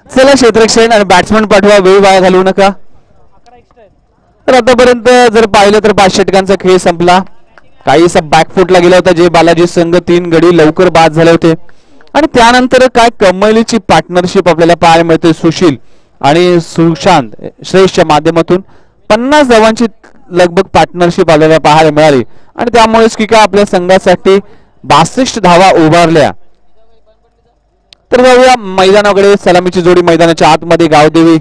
चला क्षेत्ररक्षण आणि बॅट्समन पाठवा. वेळ वाया घालवू नका. तर आतापर्यंत जर पाहिलं तर 5 षटकांचा खेळ संपला. काहीसा बॅकफुटला गेला होता जे बालाजी संघ. 3 गडी लवकर बाद झाले होते आणि त्यानंतर काय कमलीची पार्टनरशिप आपल्याला पाहायला मिळते. सुशील आणि सुशांत श्रेष्ठच्या माध्यमातून 50 धावांची लगभग पार्टनरशिप आपल्याला पाहायला मिळाली आणि त्यामुळेच की काय आपल्या संघासाठी 62 धावा उभारल्या. तर जाऊया मैदानाकडे. सलामीची जोडी मैदानाच्या आतमध्ये गावदेवी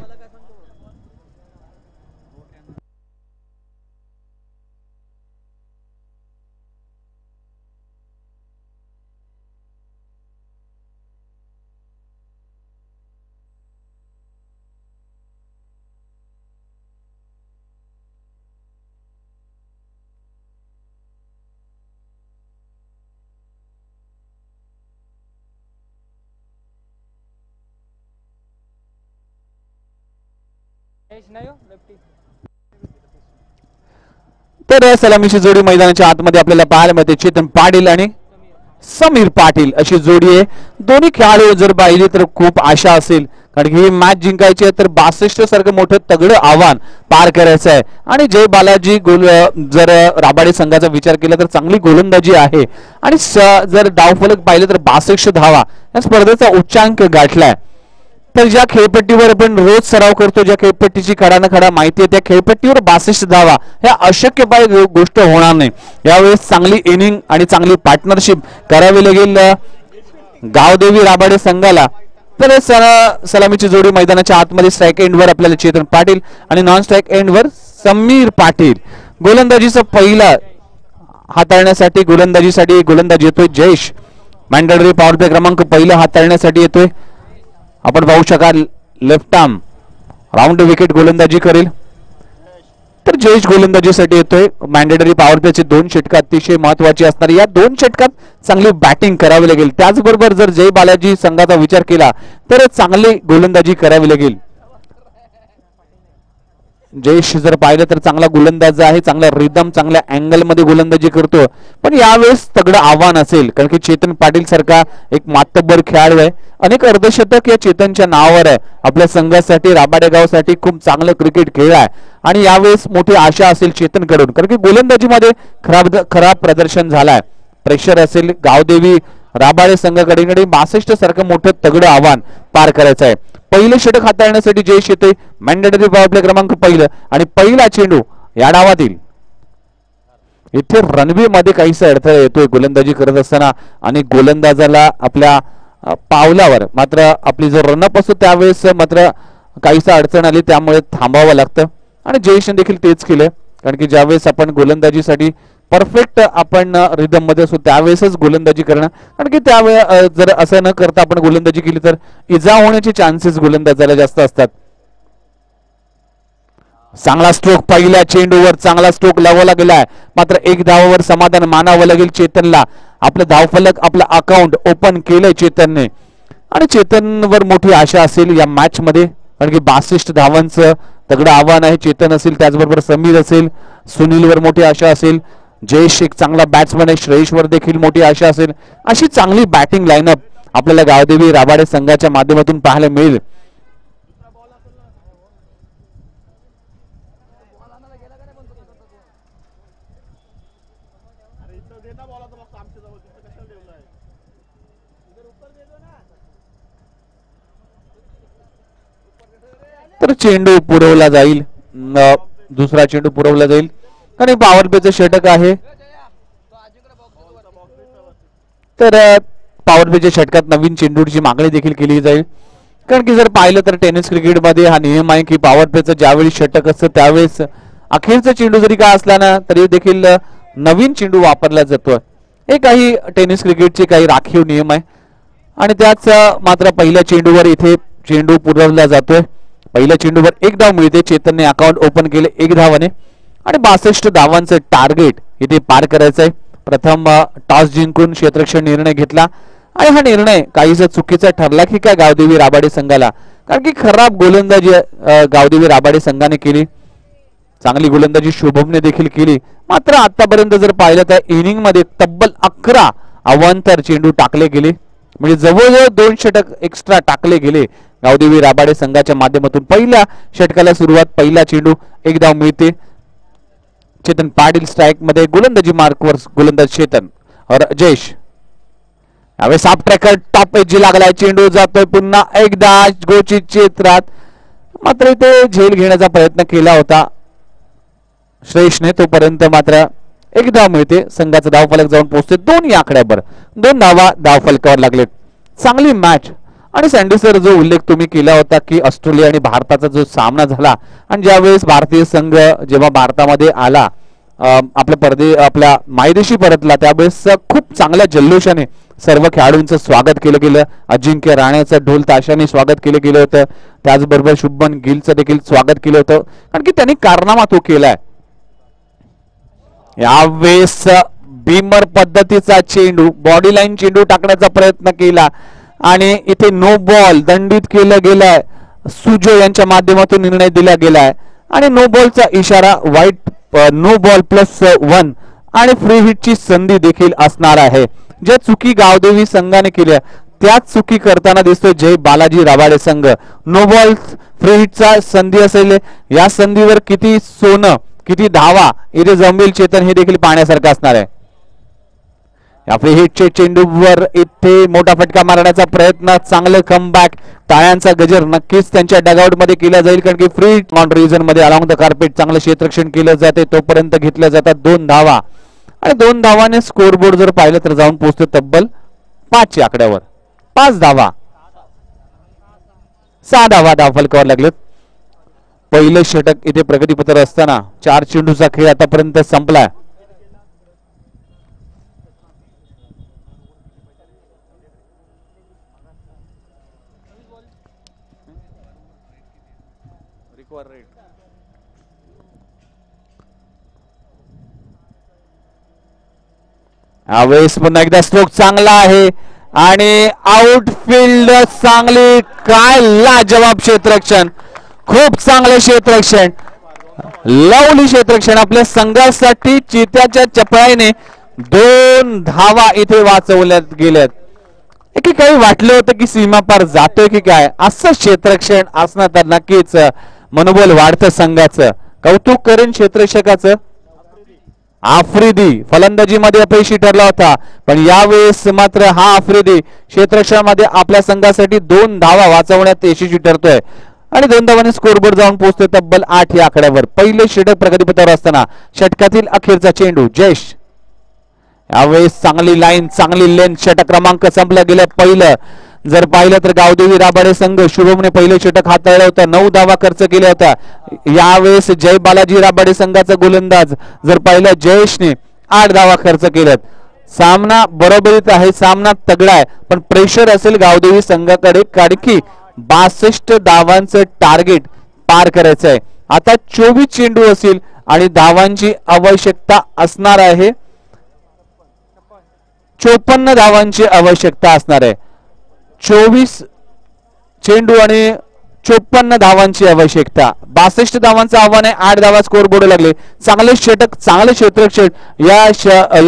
तर सलामीची जोडी मैदानाच्या आतमध्ये आपल्याला पाहायला मिळते. चेतन पाटील आणि समीर पाटील अशी जोडी आहे. दोन्ही खेळाडू जर पाहिली तर खूप आशा असेल, कारण की ही मॅच जिंकायची आहे तर 62 सारखं मोठं तगडं आव्हान पार करायचं आहे. आणि जय बालाजी जर राबाडे संघाचा विचार केला तर चांगली गोलंदाजी आहे आणि जर डावफलक पाहिलं तर 62 धावा या स्पर्धेचा उच्चांक गाठलाय. तर ज्या खेळपट्टीवर आपण रोज सराव करतो, ज्या खेळपट्टीची खडा न खडा माहिती आहे, त्या खेळपट्टीवर 62 धावा ह्या अशक्यपाय गोष्ट होणार नाही. यावेळेस चांगली इनिंग आणि चांगली पार्टनरशिप करावी लागेल गावदेवी राबाडे संघाला. तर सलामीची जोडी मैदानाच्या आतमध्ये स्ट्राईक एंडवर आपल्याला चेतन पाटील आणि नॉन स्ट्राईक एंडवर समीर पाटील. गोलंदाजीचा पहिला हाताळण्यासाठी गोलंदाज येतोय जयेश. मॅन्डेटरी पॉवर प्ले क्रमांक पहिला हाताळण्यासाठी येतोय. आपण पाहू शकाल लेफ्ट आर्म राऊंड विकेट गोलंदाजी करेल. तर जयेश गोलंदाजीसाठी येतोय. मॅन्डेटरी पॉवर प्लेचे 2 षटक अतिशय महत्वाचे असणार. या 2 षटकात चांगली बॅटिंग करावी लागेल. त्याचबरोबर जर जय बालाजी संघाचा विचार केला तर चांगली गोलंदाजी करावी लागेल. जयेश जर पाहिलं तर चांगला गोलंदाज आहे, चांगला रिदम चांगल्या अँगल मध्ये गोलंदाजी करतो. पण यावेळेस तगडं आव्हान असेल, कारण की चेतन पाटील सारखा एक मातब्बर खेळाडू आहे. अनेक अर्धशतक या चेतनच्या नावावर आहे. आपल्या संघासाठी राबाडे गावसाठी खूप चांगलं क्रिकेट खेळलाय आणि यावेळेस मोठी आशा असेल चेतन कडून, कारण की गोलंदाजीमध्ये खराब प्रदर्शन झालाय. प्रेशर असेल गावदेवी राबाडे संघाकडे 62 सारखं मोठं तगडं आव्हान पार करायचं आहे. पहिलं षटक हाताळण्यासाठी जयेश येते. मॅन्डेटरी पॉवर प्ले क्रमांक पहिलं आणि पहिला चेंडू या डावातील. इथे रणबी मध्ये काहीसा अडथळा येतोय गोलंदाजी करत असताना आणि गोलंदाजाला आपल्या पावलावर मात्र आपली जो रनअप असतो त्यावेळेस मात्र काहीसा अडचण आली, त्यामुळे थांबावं लागतं आणि जयेशने देखील तेच केलंय. कारण की ज्यावेळेस आपण गोलंदाजीसाठी परफेक्ट आपण रिदम मध्ये असतो त्यावेळेसच गोलंदाजी करणं, कारण की त्यावेळेस जर असं न करता आपण गोलंदाजी केली तर इजा होण्याचे चान्सेस गोलंदाजाला जास्त असतात. चांगला स्ट्रोक पहिल्या चेंडूवर चांगला स्ट्रोक लावला गेलाय, मात्र 1 धावावर समाधान मानावं लागेल चेतनला. आपलं धावफलक आपलं अकाउंट ओपन केलंय चेतनने आणि चेतनवर मोठी आशा असेल या मॅच मध्ये, कारण की 62 धावांचं तगडं आव्हान आहे. चेतन असेल, त्याचबरोबर समीर असेल, सुनीलवर मोठी आशा असेल, जयेश एक चांगला बॅट्समन आहे, श्रेयसवर देखील मोठी आशा असेल. अशी चांगली बॅटिंग लाईनअप आपल्याला गावदेवी राबाडे संघाच्या माध्यमातून पाहायला मिळेल. तर चेंडू पुरवला जाईल, दुसरा चेंडू पुरवला जाईल आणि पॉवर प्लेचं षटक आहे. तर पॉवर प्लेच्या षटकात नवीन चेंडूची मागणी देखील केली जाईल, कारण की जर पाहिलं तर टेनिस क्रिकेटमध्ये हा नियम आहे की पॉवर प्लेचं ज्यावेळी षटक असतं त्यावेळेस अखेरचा चेंडू जरी काय असला ना तरी देखील नवीन चेंडू वापरला जातो. हे काही टेनिस क्रिकेटचे काही राखीव नियम आहे आणि त्याच मात्र पहिल्या चेंडूवर इथे चेंडू पुरवला जातोय. पहिल्या चेंडूवर 1 धाव मिळते. चेतनने अकाउंट ओपन केले 1 धावाने आणि 62 धावांचं टार्गेट इथे पार करायचं आहे. प्रथम टॉस जिंकून क्षेत्ररक्षण निर्णय घेतला आणि हा निर्णय काहीसा चुकीचा ठरला की काय गावदेवी राबाडे संघाला, कारण की खराब गोलंदाजी गावदेवी राबाडे संघाने केली. चांगली गोलंदाजी शुभमने देखील केली, मात्र आतापर्यंत जर पाहिलं तर इनिंग मध्ये तब्बल 11 अवांतर चेंडू टाकले गेले, म्हणजे जवळजवळ 2 षटक एक्स्ट्रा टाकले गेले गावदेवी राबाडे संघाच्या माध्यमातून. पहिल्या षटकाला सुरुवात, पहिला चेंडू 1 धाव मिळते. चेतन पाटील स्ट्राईक मध्ये, गोलंदाजी मार्कवर गोलंदाज चेतन जयेश. यावेळेस साफ ट्रॅकर टॉप एज लागलाय, चेंडू जातोय पुन्हा एकदा गोची क्षेत्रात मात्र इथे झेल घेण्याचा प्रयत्न केला होता श्रेयसने, तोपर्यंत मात्र एक धाव मिळते. संघाचा धावफलक जाऊन पोहोचते 2 या आकड्यावर. 2 धावा धावफलकावर लागलेत. चांगली मॅच. आणि सँडी सर, जो उल्लेख तुम्ही केला होता की ऑस्ट्रेलिया आणि भारताचा जो सामना झाला आणि ज्यावेळेस भारतीय संघ जेव्हा भारतामध्ये आला, आपल्या मायदेशी परतला, त्यावेळेस खूप चांगल्या जल्लोषाने सर्व खेळाडूंचं स्वागत केलं गेलं. अजिंक्य राहण्याचं ढोल ताशाने स्वागत केलं गेलं होतं. त्याचबरोबर शुभमन गिलचं देखील स्वागत केलं होतं, कारण की त्यांनी कारनामा तो केलाय. यावेळेस बीमर पद्धतीचा चेंडू, बॉडी लाईन चेंडू टाकण्याचा प्रयत्न केला आणि इथे नो बॉल दंडित केलं गेलाय. सुजो यांच्या माध्यमातून निर्णय दिला गेलाय आणि नो बॉलचा इशारा, वाईट नो बॉल +1 आणि फ्री हिटची संधी देखील असणार आहे. ज्या चुकी गावदेवी संघाने केल्या त्याच चुकी करताना दिसतोय जय बालाजी राबाडे संघ. नो बॉल फ्री हिटचा संधी असेल, या संधीवर किती सोनं, किती धावा इथे जमवेल चेतन, हे देखील पाहण्यासारखं असणार आहे. या फ्री हिटचे चेंडूवर इथे मोठा फटका मारण्याचा प्रयत्न, चांगलं कमबॅक, टाळ्यांचा गजर नक्कीच त्यांच्या डगआउट मध्ये केला जाईल, कारण की फ्री हिट बाउंड्री रिजन मध्ये अलॉंग द कार्पेट चांगलं क्षेत्ररक्षण केलं जाते. तोपर्यंत घेतल्या जातात 2 धावा आणि 2 धावाने स्कोरबोर्ड जर पाहिलं तर जाऊन पोहोचते तब्बल 5 या आकड्यावर. 5 धावा, 6 धावा धावफलकावर लागलेत. पहिलं षटक इथे प्रगतीपत्र असताना 4 चेंडूचा खेळ आतापर्यंत संपलाय. यावेळेस पुन्हा एकदा स्ट्रोक चांगला आहे आणि आउटफील्ड चांगली, काय लाजवाब क्षेत्ररक्षण, खूप चांगले क्षेत्ररक्षण, लवली क्षेत्ररक्षण आपल्या संघासाठी. चित्याच्या चपळाईने 2 धावा इथे वाचवल्यात गेल्यात. एकेकाळी वाटलं होतं की सीमा पार जातोय की काय, असं क्षेत्ररक्षण असणं तर नक्कीच मनोबल वाढतं संघाचं. कौतुक करेन क्षेत्ररक्षकाचं. आफ्रिदी फलंदाजीमध्ये अपयशी ठरला होता, पण यावेळेस मात्र हा आफ्रिदी क्षेत्ररक्षणामध्ये आपल्या संघासाठी 2 धावा वाचवण्यात यशस्वी ठरतोय आणि 2 धावांनी स्कोरबोर्ड जाऊन पोहोचतोय तब्बल 8 या आकड्यावर. पहिले षटक प्रगतीपथावर असताना षटकातील अखेरचा चेंडू जयेश. यावेळेस चांगली लाईन, चांगली लेन, षटक क्रमांक संपला गेलं. पहिलं जर पाहिलं तर गावदेवी राबाडे संघ, शुभमने पहिले षटक हाताळलं होतं, 9 धावा खर्च केल्या होत्या. यावेळेस जय बालाजी राबाडे संघाचा गोलंदाज जर पाहिलं जयेशने 8 धावा खर्च केल्यात. सामना बरोबरीत आहे, सामना तगडा आहे, पण प्रेशर असेल गावदेवी संघाकडे, कारण की 62 धावांचं टार्गेट पार करायचं आहे. आता 24 चेंडू असतील आणि धावांची आवश्यकता असणार आहे. 54 धावांची आवश्यकता असणार आहे. 24 चेंडू आणि 54 धावांची आवश्यकता. 62 धावांचं आव्हान आहे. 8 धावा स्कोर बोर्ड लागले. चांगले षटक, चांगले क्षेत्ररक्षण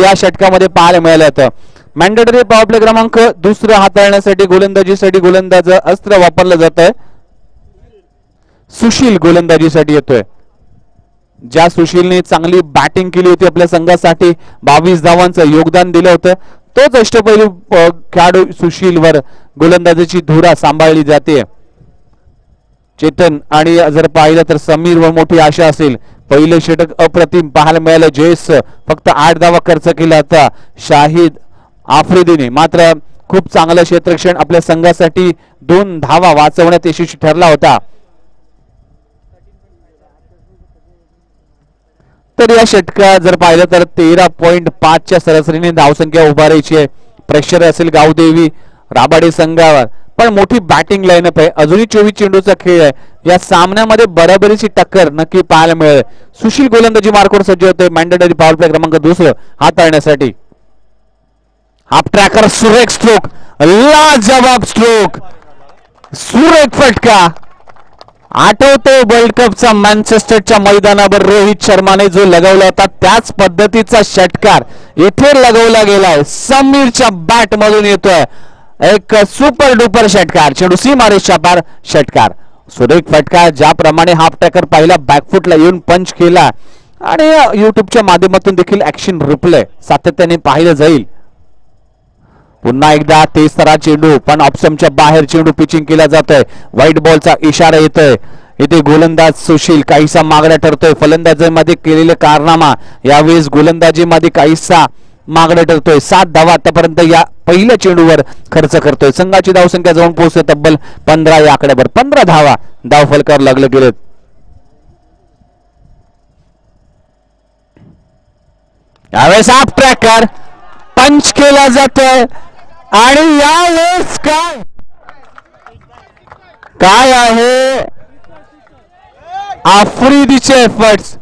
या षटकामध्ये पाहायला मिळालं होतं. मॅन्डेटरी पॉवर प्ले क्रमांक 2 हाताळण्यासाठी गोलंदाजीसाठी गोलंदाज अस्त्र वापरलं जात आहे. सुशील गोलंदाजीसाठी येतोय. ज्या सुशीलने चांगली बॅटिंग केली होती आपल्या संघासाठी, 22 धावांचं योगदान दिलं होतं, तोच अष्टपैलू खेळाडू सुशीलवर गोलंदाजीची धुरा सांभाळली जाते. चेतन आणि जर पाहिलं तर समीर व मोठी आशा असेल. पहिले षटक अप्रतिम पाहायला मिळालं. जयेश फक्त 8 धावा खर्च केला होता. शाहिद आफ्रिदीने मात्र खूप चांगलं क्षेत्ररक्षण आपल्या संघासाठी 2 धावा वाचवण्यात यशस्वी ठरला होता. तर या षटकात जर पाहिलं तर 13.5च्या सरासरीने धावसंख्या उभारायची आहे. प्रेशर असेल गावदेवी राबाडे संघावर, पण मोठी बॅटिंग लाईनअप आहे. अजूनही 24 चेंडूचा खेळ आहे. या सामन्यामध्ये बरोबरीची टक्कर नक्की पाहायला मिळेल. सुशील गोलंदाजी मार्कवर सज्ज होते मॅन्डेटरी पॉवर प्ले क्रमांक 2 हाताळण्यासाठी. हाफ ट्रॅकर, सुरेख स्ट्रोक, लाजवाब स्ट्रोक, सुरेख फटका. आठवतो वर्ल्ड कपचा मॅनचेस्टरच्या मैदानावर रोहित शर्माने जो लगावला होता त्याच पद्धतीचा षटकार येथे लगवला गेलाय. समीरच्या बॅट मधून येतोय एक सुपर डुपर षटकार, चेंडू सीमारेषच्या पार षटकार, सुरेख फटका. ज्याप्रमाणे हाफ ट्रॅकर पहिला बॅकफुटला येऊन पंच केला आणि युट्यूबच्या माध्यमातून देखील ऍक्शन रिप्ले सातत्याने पाहिलं जाईल. पुन्हा एकदा तेज तरा चेंडू, पण ऑप्शनच्या बाहेर चेंडू पिचिंग केला जातोय. व्हाईट बॉलचा इशारा येतोय. इथे गोलंदाज सुशील काहीसा मागण्या ठरतोय. फलंदाजीमध्ये केलेले कारनामा यावेळेस गोलंदाजीमध्ये काहीसा मागण्या ठरतोय. 7 धावा आतापर्यंत या पहिल्या चेंडूवर खर्च करतोय. संघाची धावसंख्या जाऊन पोहोचते तब्बल 15 या आकड्यावर. 15 धावा धाव फलकावर लागले गेलेत. यावेळेस आप ट्रॅकर पंच केला जातोय आणि यावेळेस काय आहे आफ्रिदीचे एफर्ट्स.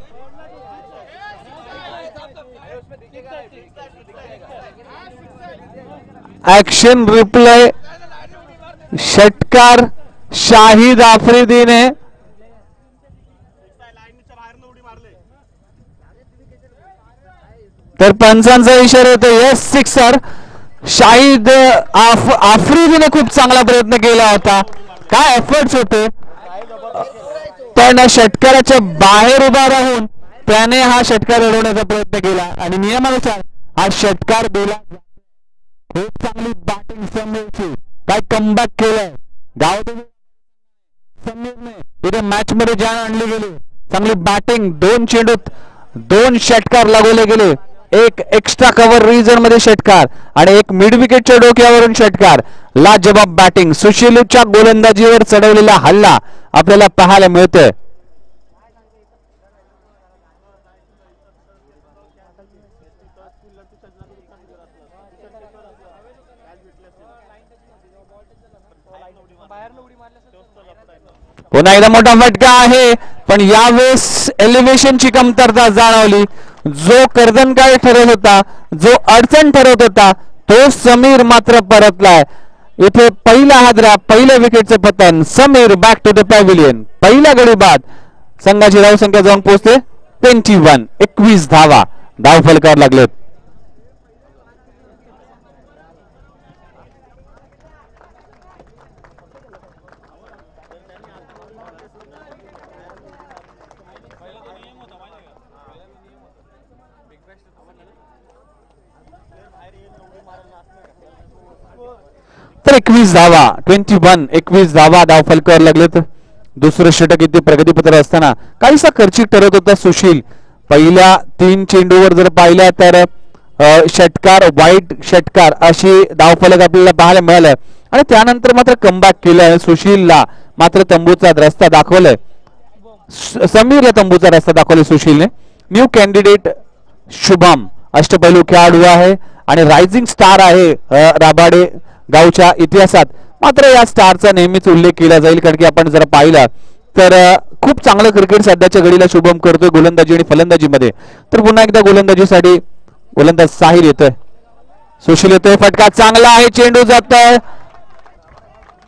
ऍक्शन रिप्ले षटकार शाहिद आफ्रिदीने तर पंचांचा इशारा होतो येस सिक्सर. शाहिद आफ्रिदीने खूप चांगला प्रयत्न केला होता. काय एफर्ट्स होते पण षटकाराच्या बाहेर उभा राहून त्याने हा षटकार अडवण्याचा प्रयत्न केला आणि नियमानुसार हा षटकार दिला. खूप चांगली बॅटिंग समीरची. काय कमबॅक केलंय गावदेवी समीरने. इथे मॅच मध्ये जान आणली गेली. चांगली बॅटिंग. 2 चेंडूत 2 षटकार लागवले गेले. एक एक्स्ट्रा कव्हर रिजन मध्ये षटकार आणि एक मिड विकेटच्या डोक्यावरून षटकार. लाजवाब बॅटिंग. सुशीलच्या गोलंदाजीवर चढवलेला हल्ला आपल्याला पाहायला मिळतोय. पुन्हा एकदा मोठा फटका आहे पण यावेळेस एलिव्हेशनची कमतरता जाणवली. जो कर्दनकाळ ठरत होता, जो अडचण ठरत होता, तो समीर मात्र परतलाय. इथे पहिला हादरा, पहिल्या विकेटचं पतन. Sameer back to the pavilion. पहिल्या गडी बाद संघाची धावसंख्या जाऊन पोहोचते 21. 21 धावा धाव फलकावर लागलेत. तर 21 धावा 21 धावा धाव फलकावर लागलेत. दुसरं षटक इथे प्रगतीपत्र असताना काहीसा खर्चिक ठरत होता सुशील. पहिल्या 3 चेंडूवर जर पाहिल्या तर षटकार, वाईट षटकार अशी धाव फलक आपल्याला पाहायला मिळालं आणि त्यानंतर मात्र कमबॅक केलं. सुशीलला मात्र तंबूचा रस्ता दाखवलाय. समीरला तंबूचा रस्ता दाखवलाय सुशीलने. न्यू कॅन्डिडेट शुभम अष्टपैलू खेळाडू आहे आणि रायझिंग स्टार आहे राबाडे गावच्या इतिहासात. मात्र या स्टारचा नेहमीच उल्लेख केला जाईल कारण की आपण जर पाहिला तर खूप चांगलं क्रिकेट सध्याच्या घडीला शुभम करतोय गोलंदाजी आणि फलंदाजीमध्ये. तर पुन्हा एकदा गोलंदाजीसाठी गोलंदाज साहिल येतोय. सुशील येतोय. फटका चांगला आहे. चेंडू जातोय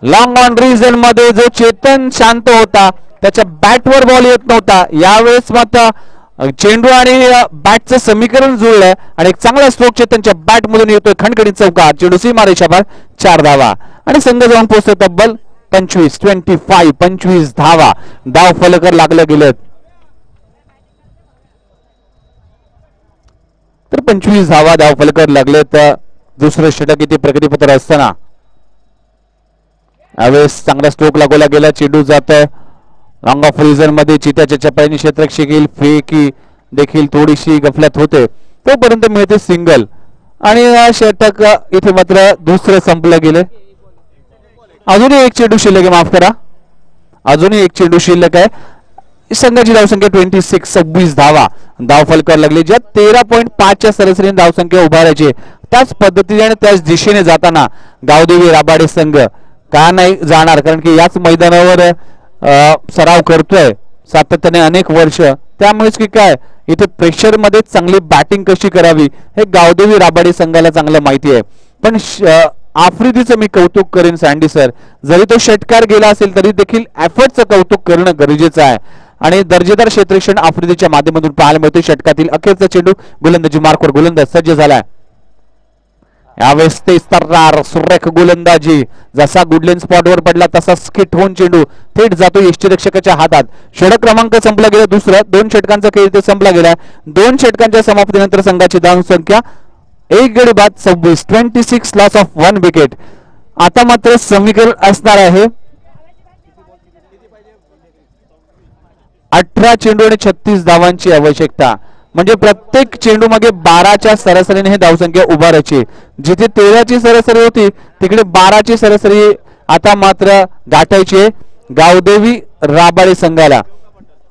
लॉंग ऑन रिजन मध्ये. जो चेतन शांत होता त्याच्या बॅटवर बॉल येत नव्हता. यावेळेस मात्र चेंडू आणि बॅटचं समीकरण जुळलंय आणि एक चांगला स्ट्रोक चेतनच्या बॅट मधून येतोय. खणखणीत चौकार. चेंडू सीमा रेषावर 4 धावा आणि संघ जाऊन पोहोचतोय तब्बल 25 धावा धाव फलकावर लागले गेलेत. तर 25 धावा धाव फलकावर लागलेत. दुसरं षटक इथे प्रगतीपत्र असताना यावेळेस चांगला स्ट्रोक लागवला गेला. चेंडू जातोय लॉंग ऑफ रिजन मध्ये. चित्याच्या चपळाईने क्षेत्ररक्षक फेकी देखील थोडीशी गफलत होते तोपर्यंत मिळते सिंगल आणि षटक इथे मात्र दुसरं संपलं गेलं. अजूनही एक चेंडू शिल्लक आहे. माफ करा, अजूनही एक चेंडू शिल्लक आहे. संघाची धावसंख्या 26 धावा धाव फलकावर लागली. ज्या 13.5च्या सरासरीने धावसंख्या उभारायची त्याच पद्धतीने आणि त्याच दिशेने जाताना गावदेवी राबाडे संघ का नाही जाणार कारण की याच मैदानावर सराव करतोय सातत्याने अनेक वर्ष. त्यामुळेच की काय इथे प्रेशर मध्ये चांगली बॅटिंग कशी करावी हे गावदेवी राबाडे संघाला चांगलं माहिती आहे. पण आफ्रिदीचं मी कौतुक करेन सँडी सर. जरी तो षटकार गेला असेल तरी देखील एफर्टचं कौतुक करणं गरजेचं आहे आणि दर्जेदार क्षेत्ररक्षण आफ्रिदीच्या माध्यमातून पाहायला मिळते. षटकातील अखेरचा चेंडू गोलंदाजी मार्कवर गोलंदाज सज्ज झालाय. यावेळेस ते सुरेख गोलंदाजी. जसा गुडलेन स्पॉटवर पडला तसा स्किट होऊन चेंडू थेट जातो यष्टीरक्षकाच्या हातात. षटक क्रमांक संपला गेला. दुसरा 2 षटकांचा खेळ ते संपला गेला. 2 षटकांच्या समाप्तीनंतर संघाची धावसंख्या एक गडी बाद 26 लॉस ऑफ 1 विकेट. आता मात्र समीकरण असणार आहे 18 चेंडू आणि 36 धावांची आवश्यकता. म्हणजे प्रत्येक चेंडू मागे 12च्या सरासरीने हे धावसंख्या उभारायची. जिथे 13ची सरासरी होती तिकडे 12ची सरासरी आता मात्र गाठायची गावदेवी राबाळे संघाला.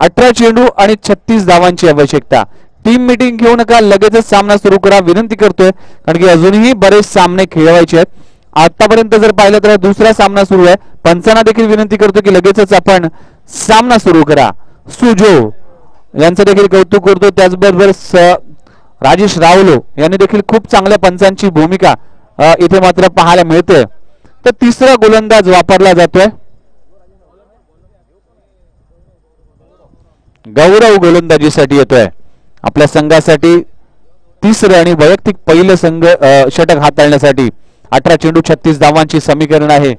18 चेंडू आणि 36 धावांची आवश्यकता. टीम मीटिंग घेऊ नका, लगेचच सामना सुरू करा विनंती करतोय, कारण की अजूनही बरेच सामने खेळवायचे आहेत. आतापर्यंत जर पाहिलं तर दुसरा सामना सुरू आहे. पंचांना देखील विनंती करतो की लगेचच आपण सामना सुरू करा. सुजो यांचं देखील कौतुक करतो. त्याचबरोबर राजेश रावलो यांनी देखील खूप चांगल्या पंचांची भूमिका इथे मात्र पाहायला मिळते. तर तिसरा गोलंदाज वापरला जातोय. गौरव गोलंदाजीसाठी येतोय. आपल्या संघासाठी तिसरं आणि वैयक्तिक पहिलं संघ षटक हाताळण्यासाठी. 18 चेंडू 36 धावांची समीकरण आहे.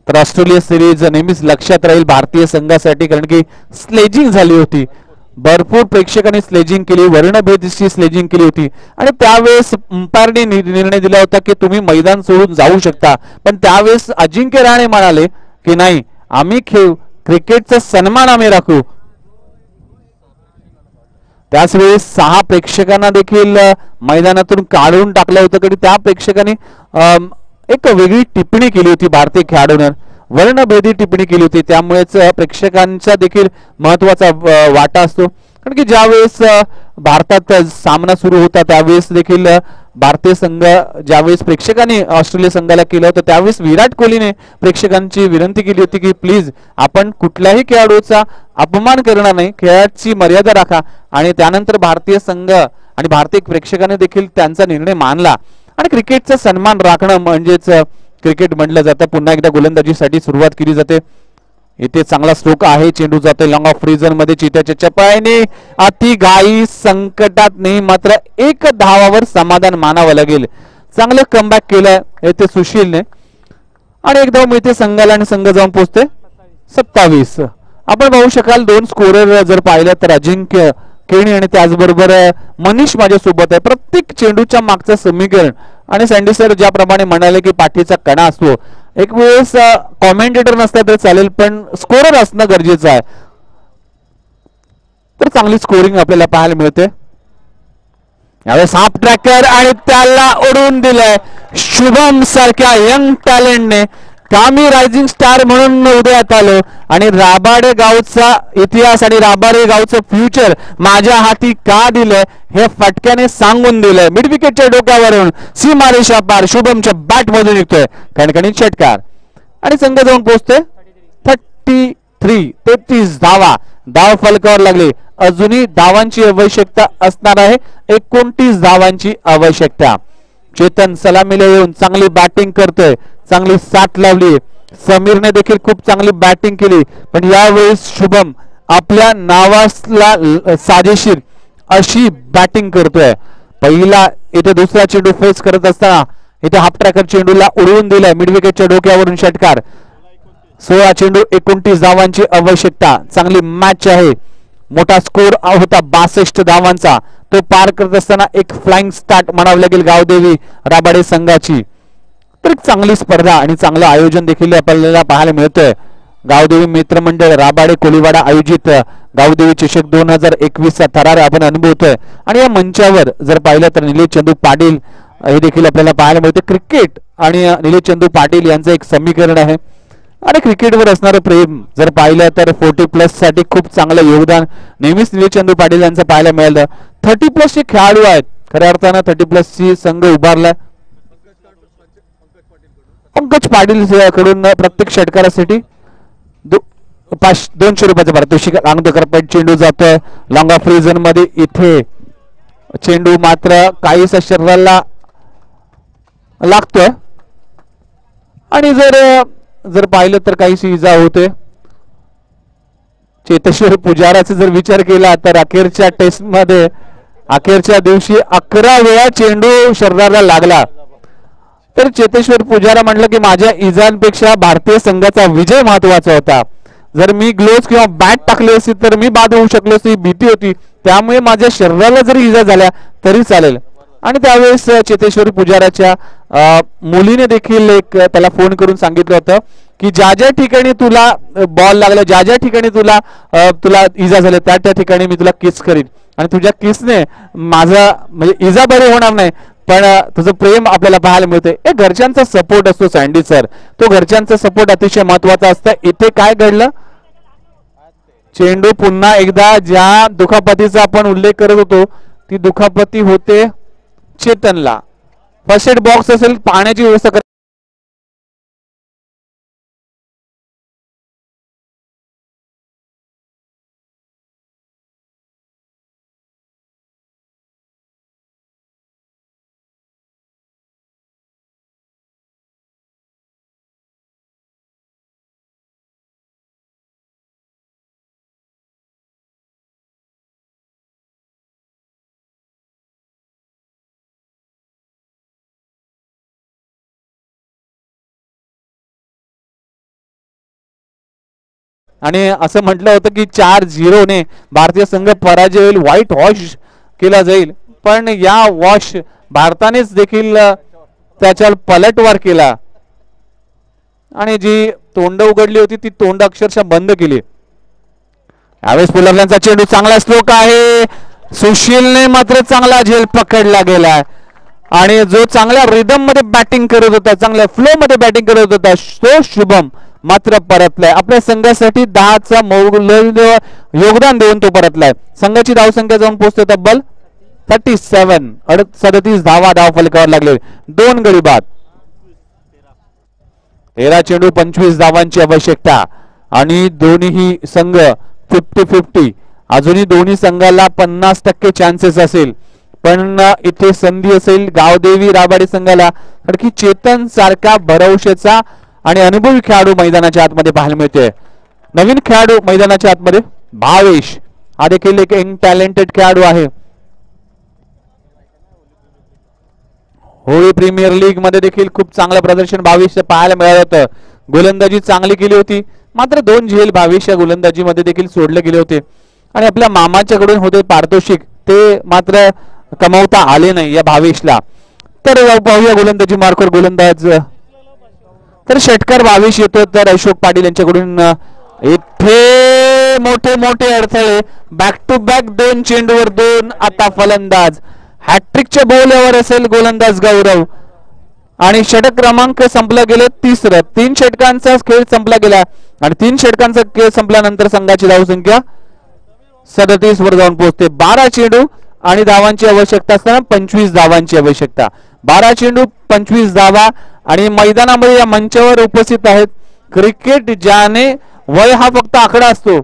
तर ऑस्ट्रेलिया सिरीज नेहमीच लक्षात राहील भारतीय संघासाठी, कारण की स्लेजिंग झाली होती. भरपूर प्रेक्षकांनी स्लेजिंग केली, वर्णभेदची स्लेजिंग केली होती आणि त्यावेळेस अंपायरने निर्णय दिला होता की तुम्ही मैदान सोडून जाऊ शकता. पण त्यावेळेस अजिंक्य रहाणे म्हणाले की नाही, आम्ही क्रिकेटचा सन्मान आम्ही राखू. त्याच वेळेस 6 प्रेक्षकांना देखील मैदानातून काढून टाकलं होतं, कारण त्या प्रेक्षकांनी एक वेगळी टिप्पणी केली होती भारतीय खेळाडूंवर, वर्णभेदी टिप्पणी केली होती. त्यामुळेच प्रेक्षकांचा देखील महत्वाचा वाटा असतो, कारण की ज्यावेळेस भारतात सामना सुरू होता त्यावेळेस देखील भारतीय संघ ज्यावेळेस प्रेक्षकांनी ऑस्ट्रेलिया संघाला केलं होतं त्यावेळेस विराट कोहलीने प्रेक्षकांची विनंती केली होती की प्लीज आपण कुठल्याही खेळाडूचा अपमान करणार नाही, खेळाची मर्यादा राखा. आणि त्यानंतर भारतीय संघ आणि भारतीय प्रेक्षकांनी देखील त्यांचा निर्णय मानला. आणि क्रिकेटचा सन्मान राखणं म्हणजेच क्रिकेट म्हटलं जातं. पुन्हा एकदा गोलंदाजीसाठी सुरुवात केली जाते. इथे चांगला स्ट्रोक आहे, चेंडू जातोय लॉंग ऑफ रिजन मध्ये. चित्याच्या चपळाईने अति घाई संकटात नाही, मात्र 1 धावावर समाधान मानावं लागेल. चांगलं कमबॅक केलंय येथे सुशीलने आणि 1 धाव मिळते संघाला आणि संघ जाऊन पोहोचते 27. आपण पाहू शकाल 2 स्कोरर जर पाहिलं तर अजिंक्य केणी आणि त्याचबरोबर मनीष माझ्यासोबत आहे. प्रत्येक चेंडूच्या मागचं समीकरण आणि सँडी सर ज्याप्रमाणे म्हणाले की पाठीचा कणा असतो, एक वेळेस कॉमेंटेटर नसला तर चालेल पण स्कोरर असणं गरजेचं आहे. तर चांगली स्कोरिंग आपल्याला पाहायला मिळते. यावेळेस हाफ ट्रॅकर आणि त्याला ओढून दिलंय शुभम सारख्या यंग टॅलेंटने. कामी रायझिंग स्टार म्हणून उदयात आलो आणि राबाडे गावचा इतिहास आणि राबाडे गावचं फ्युचर माझ्या हाती का दिलंय हे फटक्याने सांगून दिलंय. मिड विकेटच्या डोक्यावरून सीमारेषा पार शुभमच्या बॅट मधून निघतोय कणकणीत षटकार आणि संघ जाऊन पोहोचतोय 33 धावा. धाव फलकावर लागले. अजूनही धावांची आवश्यकता असणार आहे, 29 धावांची आवश्यकता. चेतन सलामीला येऊन चांगली बॅटिंग करतोय, चांगली साथ लावली. समीरने देखील खूप चांगली बॅटिंग केली, पण यावेळेस शुभम आपल्या नावाला साजेशीर अशी बॅटिंग करतोय. पहिला इथे दुसरा चेंडू फेस करत असताना इथे हाफ ट्रॅकर चेंडूला उडवून दिलाय मिड विकेटच्या डोक्यावरून षटकार. 16 चेंडू 29 धावांची आवश्यकता. चांगली मॅच आहे. मोठा स्कोर होता 62 धावांचा. तो पार करत असताना एक फ्लाइंग स्टार्ट म्हणावं लागेल गावदेवी राबाडे संघाची. तर एक चांगली स्पर्धा आणि चांगलं आयोजन देखील आपल्याला पाहायला मिळतंय. गावदेवी मित्रमंडळ राबाडे कोळीवाडा आयोजित गावदेवी चषक 2021 चा थरार आपण अनुभवतोय. आणि या मंचावर जर पाहिलं तर निलेश चंदू पाटील हे देखील आपल्याला पाहायला मिळते. क्रिकेट आणि निलेश चंदू पाटील यांचं एक समीकरण आहे आणि क्रिकेटवर असणारं प्रेम जर पाहिलं तर 40+ साठी खूप चांगलं योगदान नेहमीच निलेश चंदू पाटील यांचं पाहायला मिळालं. 30+ चे खेळाडू आहेत खऱ्या अर्थानं. 30+ ची संघ उभारलाय पंकज पाटील कडून प्रत्येक षटकारासाठी 200 रुपयाचा पारितोषिक. करपट चेंडू जातोय लॉंग ऑफ रिजन मध्ये. इथे चेंडू मात्र काहीसा शरीराला लागतोय आणि जर पाहिलं तर काहीशी इजा होते. चेतेश्वर पुजाराचा जर विचार केला तर अखेरच्या टेस्ट मध्ये अखेरच्या दिवशी 11 वेळा चेंडू शरीराला लागला. तर चेतेश्वर पुजारा म्हटलं की माझ्या इजांपेक्षा भारतीय संघाचा विजय महत्वाचा होता. जर मी ग्लोव्ज किंवा बॅट टाकली असती तर मी बाद होऊ शकलो असती, भीती होती. त्यामुळे माझ्या शरीराला जरी इजा झाल्या तरी चालेल. आणि त्यावेळेस चेतेश्वर पुजाराच्या मुलीने देखील एक त्याला फोन करून सांगितलं होतं की ज्या ज्या ठिकाणी तुला बॉल लागला, ज्या ज्या ठिकाणी तुला इजा झाली त्या त्या ठिकाणी मी तुला किस करीन आणि तुझ्या किसने माझा म्हणजे इजा बरी होणार नाही पण तुझं प्रेम आपल्याला पाहायला मिळते. एक घरच्यांचा सपोर्ट असतो सँडी सर, तो घरच्यांचा सपोर्ट अतिशय महत्वाचा असतं. इथे काय घडलं, चेंडू पुन्हा एकदा ज्या दुखापतीचा आपण उल्लेख करत होतो ती दुखापती होते चेतनला. फर्स्ट एड बॉक्स असेल, पाण्याची व्यवस्था कर. आणि असं म्हटलं होतं की 4-0 ने भारतीय संघ पराजय होईल, व्हाईट वॉश केला जाईल. पण या वॉश भारतानेच देखील त्याच्यावर पलटवार केला आणि जी तोंड उघडली होती ती तोंड अक्षरशः बंद केली. यावेळेस पुलरल्यांचा चेंडू चांगला स्ट्रोक आहे, सुशीलने मात्र चांगला झेल पकडला गेला आणि जो चांगल्या रिदम मध्ये बॅटिंग करत होता, चांगल्या फ्लो मध्ये बॅटिंग करत होता तो शुभम मात्र परतलाय. आपल्या संघासाठी 10चा योगदान देऊन तो परतलाय. संघाची धावसंख्या जाऊन पोहोचते तब्बल 37. 37 धावा धाव फलकावर लागले, 2 गडी बाद. 13 चेंडू 25 धावांची आवश्यकता आणि दोन्ही संघ 50-50. अजूनही दोन्ही संघाला 50% चान्सेस असेल पण इथे संधी असेल गावदेवी राबाडी संघाला, कारण की चेतन सारखा भरवशाचा आणि अनुभवी खेळाडू मैदानाच्या आतमध्ये पाहायला मिळते. नवीन खेळाडू मैदानाच्या आतमध्ये भावेश, हा देखील एक यंग टॅलेंटेड खेळाडू आहे. होळी प्रीमियर लीग मध्ये देखील खूप चांगलं प्रदर्शन भावेश पाहायला मिळालं होतं. गोलंदाजी चांगली केली होती, मात्र 2 झेल भावेश या गोलंदाजी मध्ये देखील सोडले गेले होते आणि आपल्या मामाच्याकडून होते पारितोषिक ते मात्र कमवता आले नाही या भावेशला. तर पाहूया गोलंदाजी मार्कर गोलंदाज तर षटकार भावेश येतो, तर अशोक पाटील यांच्याकडून इथे मोठे मोठे अडथळे. बॅक टू बॅक 2 चेंडूवर 2. आता फलंदाज हॅट्रिकच्या बोलवर असेल गोलंदाज गौरव आणि षटक क्रमांक संपला गेले 3. 3 षटकांचा खेळ संपला गेला आणि 3 षटकांचा खेळ संपल्यानंतर संघाची धावसंख्या 37 वर जाऊन पोहोचते. 12 चेंडू आणि धावांची आवश्यकता असताना 25 धावांची आवश्यकता. 12 चेंडू 25 धावा आणि मैदानामध्ये या मंचावर उपस्थित आहेत. क्रिकेट ज्याने वय हा फक्त आकडा असतो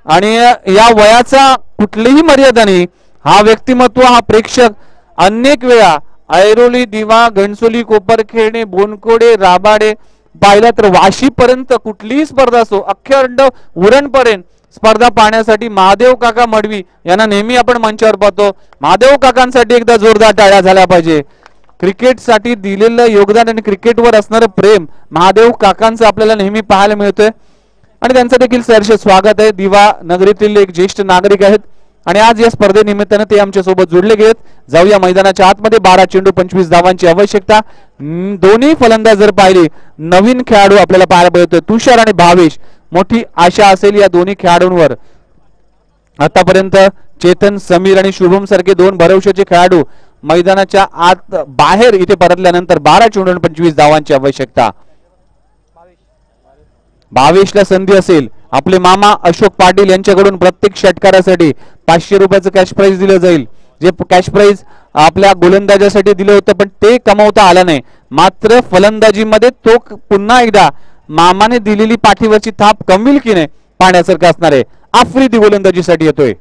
आणि या वयाचा कुठलीही मर्यादा नाही. हा व्यक्तिमत्व, हा प्रेक्षक अनेक वेळा ऐरोली, दिवा, घणसोली, कोपरखेडणे, बोनकोडे, राबाडे पाहिला तर वाशीपर्यंत कुठलीही स्पर्धा असो, अख्खंड उरणपर्यंत स्पर्धा पाहण्यासाठी महादेव काका मडवी यांना नेहमी आपण मंचावर पाहतो. महादेव काकांसाठी एकदा जोरदार टाळ्या झाल्या पाहिजे. क्रिकेटसाठी दिलेलं योगदान आणि क्रिकेटवर असणारं प्रेम महादेव काकांचं आपल्याला नेहमी पाहायला मिळतंय आणि त्यांचं देखील सहर्ष स्वागत आहे. दिवा नगरीतील एक ज्येष्ठ नागरिक आहेत आणि आज या स्पर्धेनिमित्तानं ते आमच्या सोबत जोडले गेलेत. जाऊया मैदानाच्या आतमध्ये. 12 चेंडू 25 धावांची आवश्यकता. दोन्ही फलंदाज जर पाहिले, नवीन खेळाडू आपल्याला पाहायला मिळतोय तुषार आणि भावेश. मोठी आशा असेल या दोन्ही खेळाडूंवर. आतापर्यंत चेतन, समीर आणि शुभम सारखे 2 भरवशाचे खेळाडू मैदानाच्या आत बाहेर इथे परतल्यानंतर 12 चेंडू 25 धावांची आवश्यकता. भावेशला संधी असेल. आपले मामा अशोक पाटील यांच्याकडून प्रत्येक षटकारासाठी 500 रुपयाचं कॅश प्राइज दिलं जाईल. जे कॅश प्राइज आपल्या गोलंदाजासाठी दिलं होतं पण ते कमवता आलं नाही. मात्र फलंदाजीमध्ये तो पुन्हा एकदा मामाने दिलेली पाठीवरची थाप कमील की नाही पाहण्यासारखं असणार आहे. आफ्रिदी गोलंदाजीसाठी येतोय.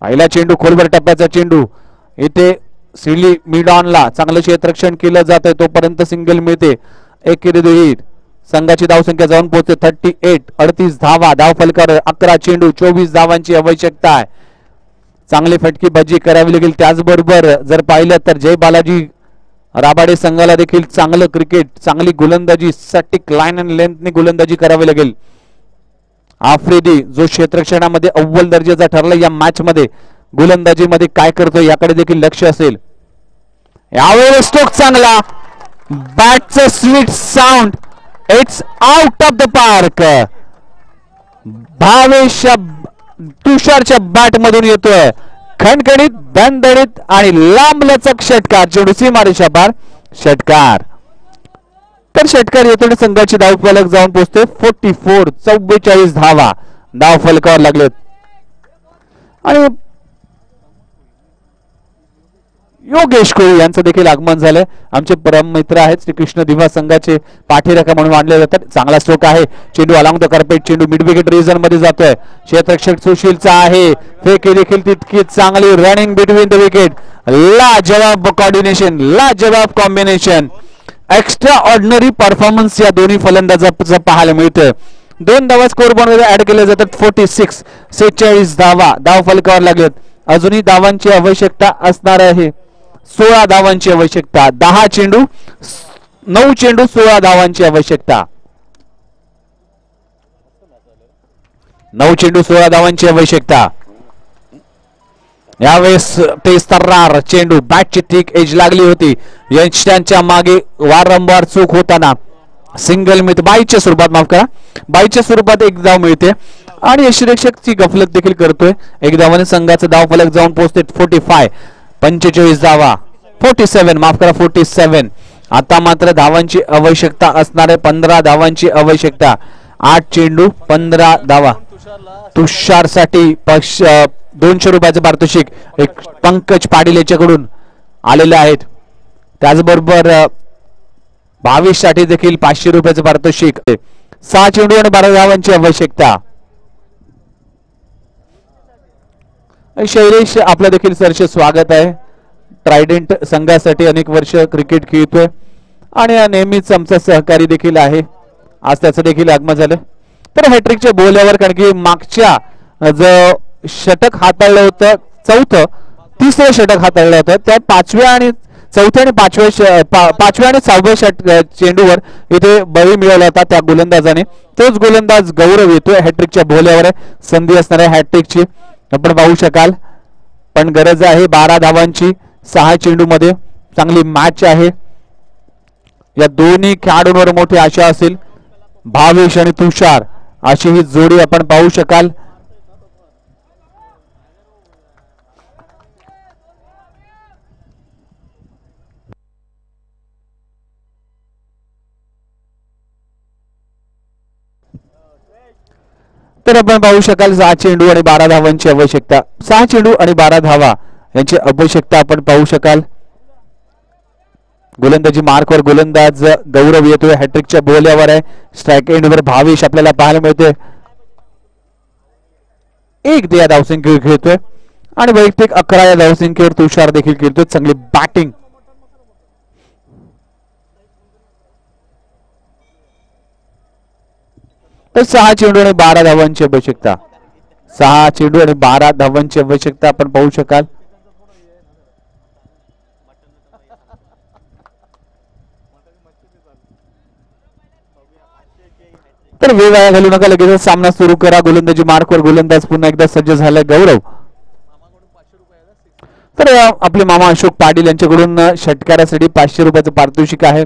पहिला चेंडू खोलवर टप्प्याचा चेंडू. इथे सिली मिडॉनला चांगलं क्षेत्ररक्षण केलं जात आहे, तोपर्यंत सिंगल मिळते. एकेरी संघाची धावसंख्या जाऊन पोहोचते 38. 38 धावा धाव फलकावर. 11 चेंडू 24 धावांची आवश्यकता आहे. चांगली फटकी बाजी करावी लागेल. त्याचबरोबर जर पाहिलं तर जय बालाजी राबाडे संघाला देखील चांगलं क्रिकेट, चांगली गोलंदाजी, स्टॅटिक लाईन अँड लेंथने गोलंदाजी करावी लागेल. आफ्रिदी जो क्षेत्ररक्षणामध्ये अव्वल दर्जाचा ठरला या मॅच मध्ये, गोलंदाजीमध्ये काय करतोय याकडे देखील लक्ष असेल. यावेळेस स्ट्रोक चांगला, बॅटचं sweet sound it's out of the park. Bhavesh तुषारच्या बॅट मधून येतोय खणखणीत दणदणीत आणि लांबलचक षटकार. चेंडू सीमारेषा पार षटकार. तर षटकार येतो आणि संघाची धाव फलक जाऊन पोहोचते 44. 44 धावा धाव फलकावर लागलेत. आणि योगेश कोळी यांचं देखील आगमन झालंय. आमचे परम मित्र आहेत श्रीकृष्ण दिवा संघाचे पाठीराखा म्हणून मानले जातात. चांगला स्ट्रोक आहे. चेंडू अलॉंग द कार्पेट. चेंडू मिड विकेट रिजन मध्ये जातोय. क्षेत्ररक्षक सुशीलचा आहे. फेकी देखील तितकी चांगली. Running between the wicket. लाजवाब कॉर्डिनेशन, लाजवाब कॉम्बिनेशन. एक्स्ट्रा ऑर्डिनरी परफॉर्मन्स या दोन्ही फलंदाजांचा पाहायला मिळतोय. 2 धावा स्कोर बोर्ड मध्ये ऍड केल्या जातात. 46. 46 धावा धाव फलकावर लागलेत. अजूनही धावांची आवश्यकता असणार आहे. 16 धावांची आवश्यकता. 10 चेंडू 9 चेंडू 16 धावांची आवश्यकता. 9 चेंडू 16 धावांची आवश्यकता. यावेळेस तेस्तर्रार चेंडू. बॅटची थिक एज लागली होती. यंगस्टरच्या मागे वारंवार चूक होताना सिंगल मिळते. बाईच्या स्वरूपात, माफ करा, बाईच्या स्वरूपात एक धाव मिळते आणि यष्टिरक्षकची गफलत देखील करतोय. एक धावाने संघाचा धाव फलक जाऊन पोहोचते 45. 45 धावा. 47 माफ करा 47. आता मात्र धावांची आवश्यकता असणार आहे. 15 धावांची आवश्यकता. 8 चेंडू 15 धावा. तुषारसाठी 200 रुपयाचे पारितोषिक एक पंकज पाटील याच्याकडून आलेले आहेत. त्याचबरोबर 22 साठी देखील 500 रुपयाचे पारितोषिक. 6 चेंडू आणि 12 धावांची आवश्यकता. शैलेश आपलं देखील सरचे स्वागत आहे. ट्रायडेंट संघासाठी अनेक वर्ष क्रिकेट खेळतोय आणि नेहमीच आमचा सहकारी देखील आहे. आज त्याचं देखील आगमन झालं. तर हॅट्रिकच्या बोल्यावर, कारण की मागच्या जो षटक हाताळलं होतं, तिसरं षटक हाताळलं होतं, त्या 5व्या आणि 6व्या चेंडूवर इथे बळी मिळवला होता त्या गोलंदाजाने. तोच गोलंदाज गौरव येतोय. हॅट्रिकच्या बोल्यावर आहे. संधी असणार आहे हॅट्रिकची, आपण पाहू शकाल. पण गरज आहे 12 धावांची. 6 चेंडू मध्ये चांगली मॅच आहे. या दोन्ही खेळाडूंवर मोठी आशा असेल. भावेश आणि तुषार अशी ही जोडी आपण पाहू शकाल. तर आपण पाहू शकाल 6 चेंडू आणि 12 धावांची आवश्यकता. 6 चेंडू आणि 12 धावा यांची आवश्यकता आपण पाहू शकाल. गोलंदाजी मार्कवर गोलंदाज गौरव येतोय. हॅट्रिकच्या बोल्यावर आहे. स्ट्राईक एंडवर भावेश आपल्याला पाहायला मिळते. एक या धावसंख्येवर खेळतोय आणि वैयक्तिक 11 या धावसंख्येवर तुषार देखील खेळतोय. चांगली बॅटिंग. तर 6 चेंडू आणि 12 धावांची आवश्यकता. 6 चेंडू आणि 12 धावांची आवश्यकता आपण पाहू शकाल. तर वेळ वाया घालू नका. लगेच सामना सुरू करा. गोलंदाजी मार्कवर गोलंदाज पुन्हा एकदा सज्ज झालाय गौरव. तर आपले मामा अशोक पाटील यांच्याकडून षटकारासाठी 500 रुपयाचं पारितोषिक आहे.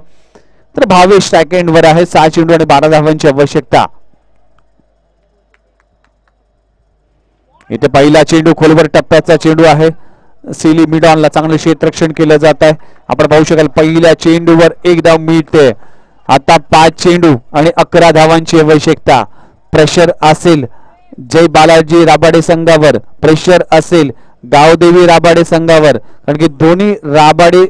तर भावेश स्ट्राईक एंडवर आहे. 6 चेंडू आणि 12 धावांची आवश्यकता. इथे पहिला चेंडू खोलवर टप्प्याचा चेंडू आहे. सिली मिडॉनला चांगलं क्षेत्ररक्षण केलं जात आहे. आपण पाहू शकाल पहिल्या चेंडूवर एक धाव मिळते. आता 5 चेंडू आणि 11 धावांची आवश्यकता. प्रेशर असेल जय बालाजी राबाडे संघावर, प्रेशर असेल गावदेवी राबाडे संघावर, कारण की दोन्ही राबाडे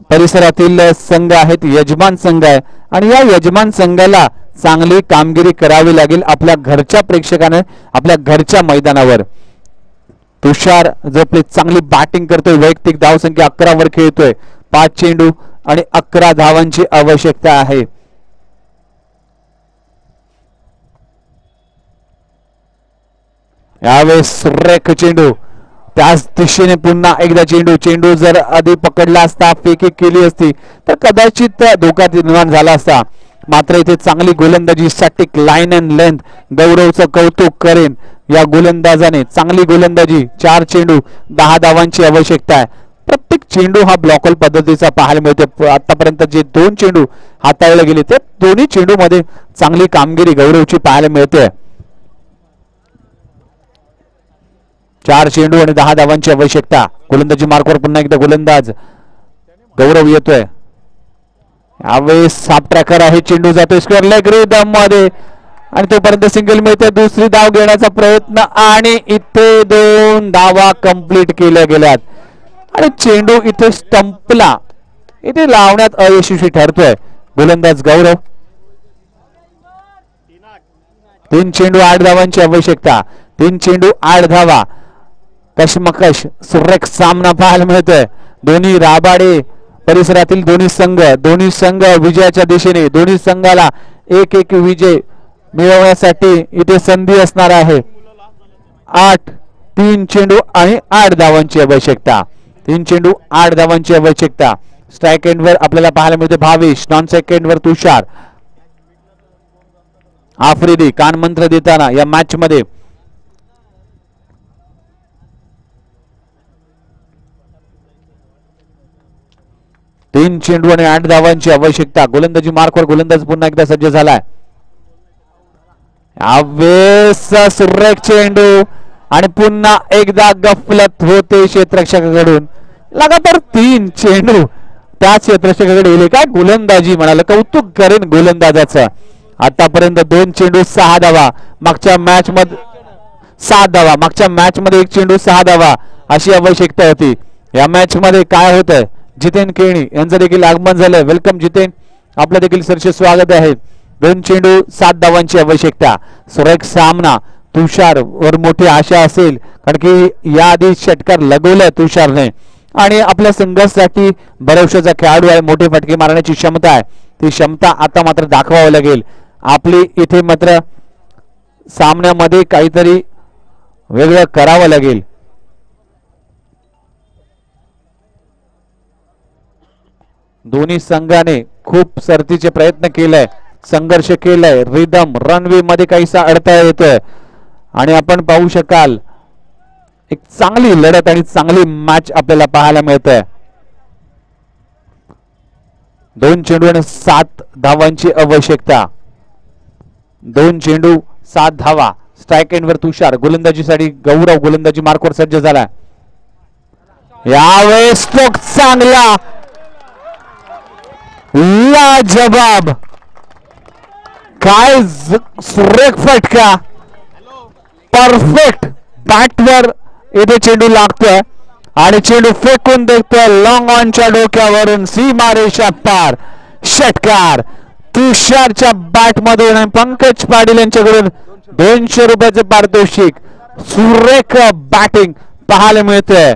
परिसरातील संघ आहेत. यजमान संघ आहे आणि या यजमान संघाला चांगली कामगिरी करावी लागेल आपल्या घरच्या प्रेक्षकाने, आपल्या घरच्या मैदानावर. तुषार जो चांगली बॅटिंग करतोय. वैयक्तिक धावसंख्या 11 वर खेळतोय. 5 चेंडू आणि 11 धावांची आवश्यकता आहे. यावेळेस सुरेख चेंडू. त्याच दिशेने पुन्हा एकदा चेंडू जर आधी पकडला असता, फेकी केली असती तर कदाचित धोका निर्माण झाला असता. मात्र इथे चांगली गोलंदाजी, स्टॅटिक लाईन अँड लेंथ. गौरवचं कौतुक करेन या गोलंदाजाने. चांगली गोलंदाजी. 4 चेंडू 10 धावांची आवश्यकता आहे. प्रत्येक चेंडू हा ब्लॉकल पद्धतीचा पाहायला मिळतो. आतापर्यंत जे 2 चेंडू हाताळले गेले ते दोन्ही चेंडू मध्ये चांगली कामगिरी गौरवची पाहायला मिळते. 4 चेंडू आणि 10 धावांची आवश्यकता. गोलंदाजी मार्कवर पुन्हा एकदा गोलंदाज गौरव येतोय. यावेळेस साफ ट्रॅकर आहे. चेंडू जातोय स्क्वेअर लेग रिदम मध्ये आणि तोपर्यंत सिंगल मिळते. दुसरी धाव घेण्याचा प्रयत्न आणि इथे 2 धावा कंप्लीट केल्या गेल्यात आणि चेंडू इथे स्टंपला इथे लावण्यात अयशस्वी ठरतोय गोलंदाज गौरव. 3 चेंडू 8 धावांची आवश्यकता. 3 चेंडू 8 धावा. कशमकश सुरेख सामना पाहायला मिळतोय. दोन्ही राबाडे परिसरातील दोन्ही संघ विजयाच्या दिशेने. दोन्ही संघाला एक एक विजय मिळवण्यासाठी इथे संधी असणार आहे. 3 चेंडू आणि 8 धावांची आवश्यकता. 3 चेंडू 8 धावांची आवश्यकता. स्ट्राइक एंडवर आपल्याला पाहायला मिळते भावेश. नॉन स्ट्राइक एंडवर तुषार. आफ्रिदी कानमंत्र देताना या मॅच मध्ये. तीन चेंडू आणि 8 धावांची आवश्यकता. गोलंदाजी मार्कवर गोलंदाज पुन्हा एकदा सज्ज झालाय. सुरेख चेंडू आणि पुन्हा एकदा गफलत होते क्षेत्ररक्षकाकडून. लगातार 3 चेंडू त्या क्षेत्ररक्षकाकडे गेले. काय गोलंदाजी म्हणाल, कौतुक करेन गोलंदाजाचं. आतापर्यंत 2 चेंडू 6 धावा. मागच्या मॅच मध्ये 7 धावा. मागच्या मॅच मध्ये 1 चेंडू 6 धावा अशी आवश्यकता होती. या मॅच मध्ये काय होतंय, जितेन केणी यांचं देखील आगमन झालंय. वेलकम जितेन, आपलं देखील सरचे स्वागत आहे. 2 चेंडू 7 धावांची आवश्यकता. सुरेख सामना. तुषार वर मोठी आशा असेल कारण की याआधी षटकार लगवलाय तुषारने आणि आपल्या संघासाठी भरवशाचा खेळाडू आहे. मोठे फटके मारण्याची क्षमता आहे. ती क्षमता आता मात्र दाखवावं लागेल. आपली इथे मात्र सामन्यामध्ये काहीतरी वेगळं करावं लागेल. दोन्ही संघाने खूप सरतीचे प्रयत्न केलाय, संघर्ष केलाय. रिदम रनवे मध्ये काहीसा अडथळा येतोय आणि आपण पाहू शकाल एक चांगली लढत आणि चांगली मॅच आपल्याला पाहायला मिळते. 2 चेंडू आणि 7 धावांची आवश्यकता. 2 चेंडू 7 धावा. स्ट्राइक एंडवर तुषार. गोलंदाजीसाठी गौरव गोलंदाजी मार्कवर सज्ज झाला. यावेळेस स्ट्रोक चांगला, लाजवाब. काय सुरेख फटका. परफेक्ट बॅटवर इथे चेंडू लागतोय आणि चेंडू फेकून देतोय लॉंग ऑनच्या डोक्यावरून सीमारेषा पार. षटकार तुषारच्या बॅट मधून पंकज पाटील यांच्याकडून 200 रुपयाचे पारितोषिक. सुरेख बॅटिंग पाहायला मिळते.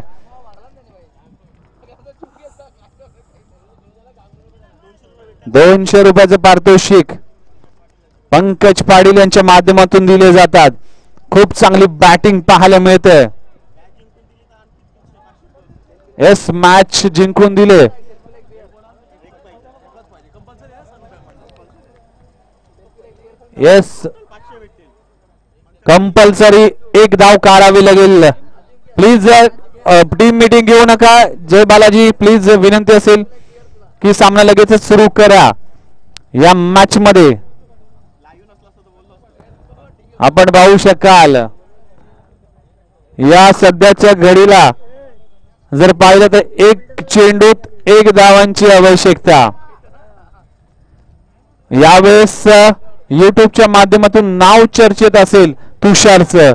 ₹200 पारितोषिक पंकज पाटील यांच्या माध्यमातून दिले जातात. खूप चांगली बॅटिंग पाहायला मिळते. एस मॅच जिंकून दिले. येस कंपल्सरी 1 धाव काढावी लागेल. प्लीज टीम मीटिंग घेऊ नका. जय बालाजी प्लीज विनंती असेल की सामना लगेच सुरू करा. या मॅच मध्ये आपण पाहू शकाल या सध्याच्या घडीला जर पाहिलं तर 1 चेंडूत 1 धावांची आवश्यकता. यावेळेस युट्यूबच्या माध्यमातून नाव चर्चेत असेल तुषारचं,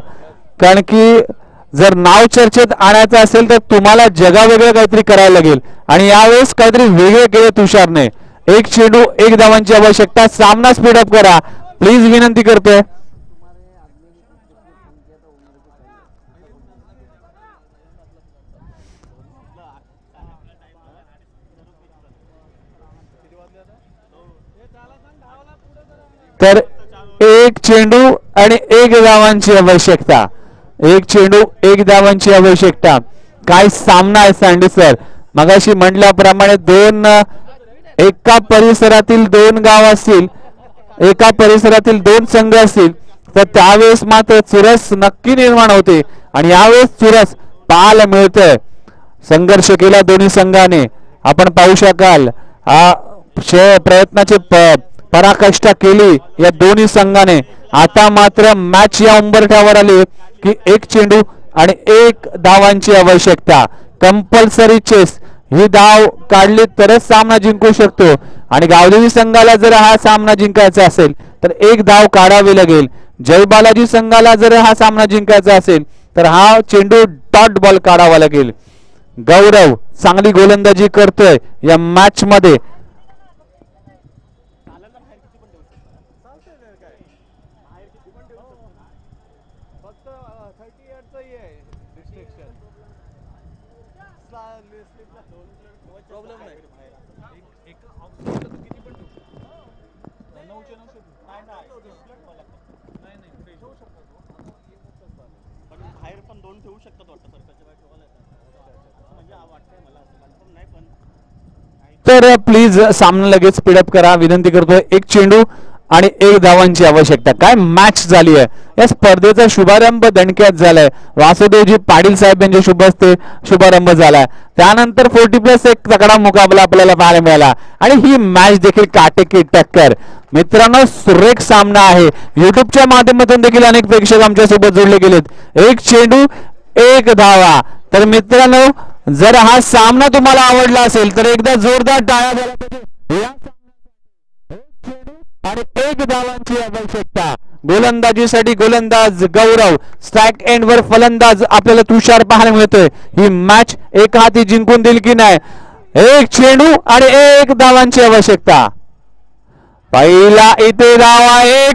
कारण की जर नाव चर्चेत आणायचं असेल तर तुम्हाला जगावेगळं काहीतरी करायला लागेल आणि यावेळेस काहीतरी वेगळे केले तुषारने. 1 चेंडू 1 धावांची आवश्यकता. सामना स्पीडअप करा प्लीज विनंती करतोय. तर 1 चेंडू आणि 1 धावांची आवश्यकता. 1 चेंडू 1 धावांची आवश्यकता. काय सामना आहे सँडी सर. मगाशी म्हटल्याप्रमाणे एका परिसरातील 2 गाव असतील, एका परिसरातील 2 संघ असतील तर त्यावेळेस मात्र चुरस नक्की निर्माण होते आणि यावेळेस चुरस पाहायला मिळतंय. संघर्ष केला दोन्ही संघाने. आपण पाहू शकाल प्रयत्नाची पराकाष्ठा केली या दोन्ही संघाने. आता मात्र मॅच या उंबरठ्यावर आली की एक चेंडू आणि एक धावांची आवश्यकता. Compulsory chess. ही धाव काढली तरच सामना जिंकू शकतो आणि गावदेवी संघाला जर हा सामना जिंकायचा असेल तर एक धाव काढावी लागेल. जय बालाजी संघाला जर हा सामना जिंकायचा असेल तर हा चेंडू डॉट बॉल काढावा लागेल. गौरव चांगली गोलंदाजी करतोय या मॅच मध्ये. तर प्लीज सामना लगेच स्पीडअप करा विनंती करतोय. एक चेंडू आणि एक धावांची आवश्यकता. काय मॅच झाली आहे. या स्पर्धेचा शुभारंभ दणक्यात झालाय. वासुदेवजी पाटील साहेब यांच्या शुभ हस्ते शुभारंभ झालाय. त्यानंतर 40+1 तगडा मुकाबला आपल्याला पाहायला मिळाला आणि ही मॅच देखील काटेकी टक्कर. मित्रांनो सुरेख सामना आहे. युट्यूबच्या माध्यमातून देखील अनेक प्रेक्षक आमच्या सोबत जोडले गेलेत. एक चेंडू एक धावा. तर मित्रांनो जर हा सामना तुम्हाला आवडला असेल तर एकदा जोरदार टाळ्या झाला पाहिजे. आणि एक धावांची आवश्यकता. गोलंदाजीसाठी गोलंदाज गौरव. स्ट्राइक एंड वर फलंदाज आपल्याला तुषार पाहायला मिळतोय. ही मॅच एक हाती जिंकून देईल की नाही. एक चेंडू आणि एक धावांची आवश्यकता. पहिला इथे धाव आहे.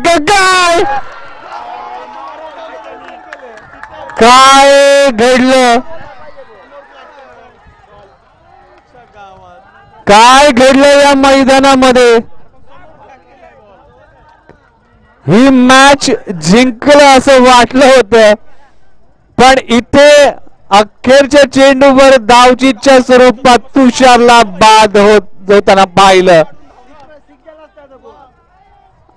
काय घडलं. काय घडलं या मैदानामध्ये. ही मॅच जिंकलं असं वाटलं होतं पण इथे अखेरच्या चेंडूवर धावचीच्या स्वरूपात तुषारला बाद होताना पाहिलं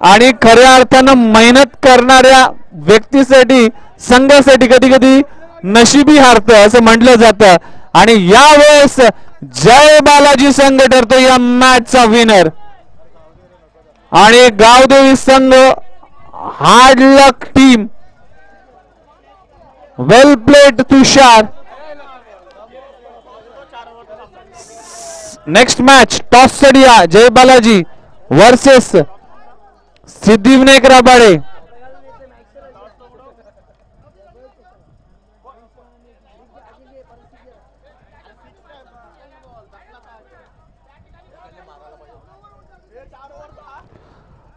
आणि खऱ्या अर्थानं मेहनत करणाऱ्या व्यक्तीसाठी संघासाठी कधी कधी नशिबी हारतं असं म्हटलं जातं आणि यावेळेस जय बालाजी संघ ठरतो या मॅचचा विनर आणि गावदेवी संघ हार्ड लक टीम. वेल प्लेड तुषार. नेक्स्ट मॅच टॉस सडिया जय बालाजी वर्सेस सिद्धिविनायक राबाडे.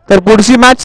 तर पुढची मॅच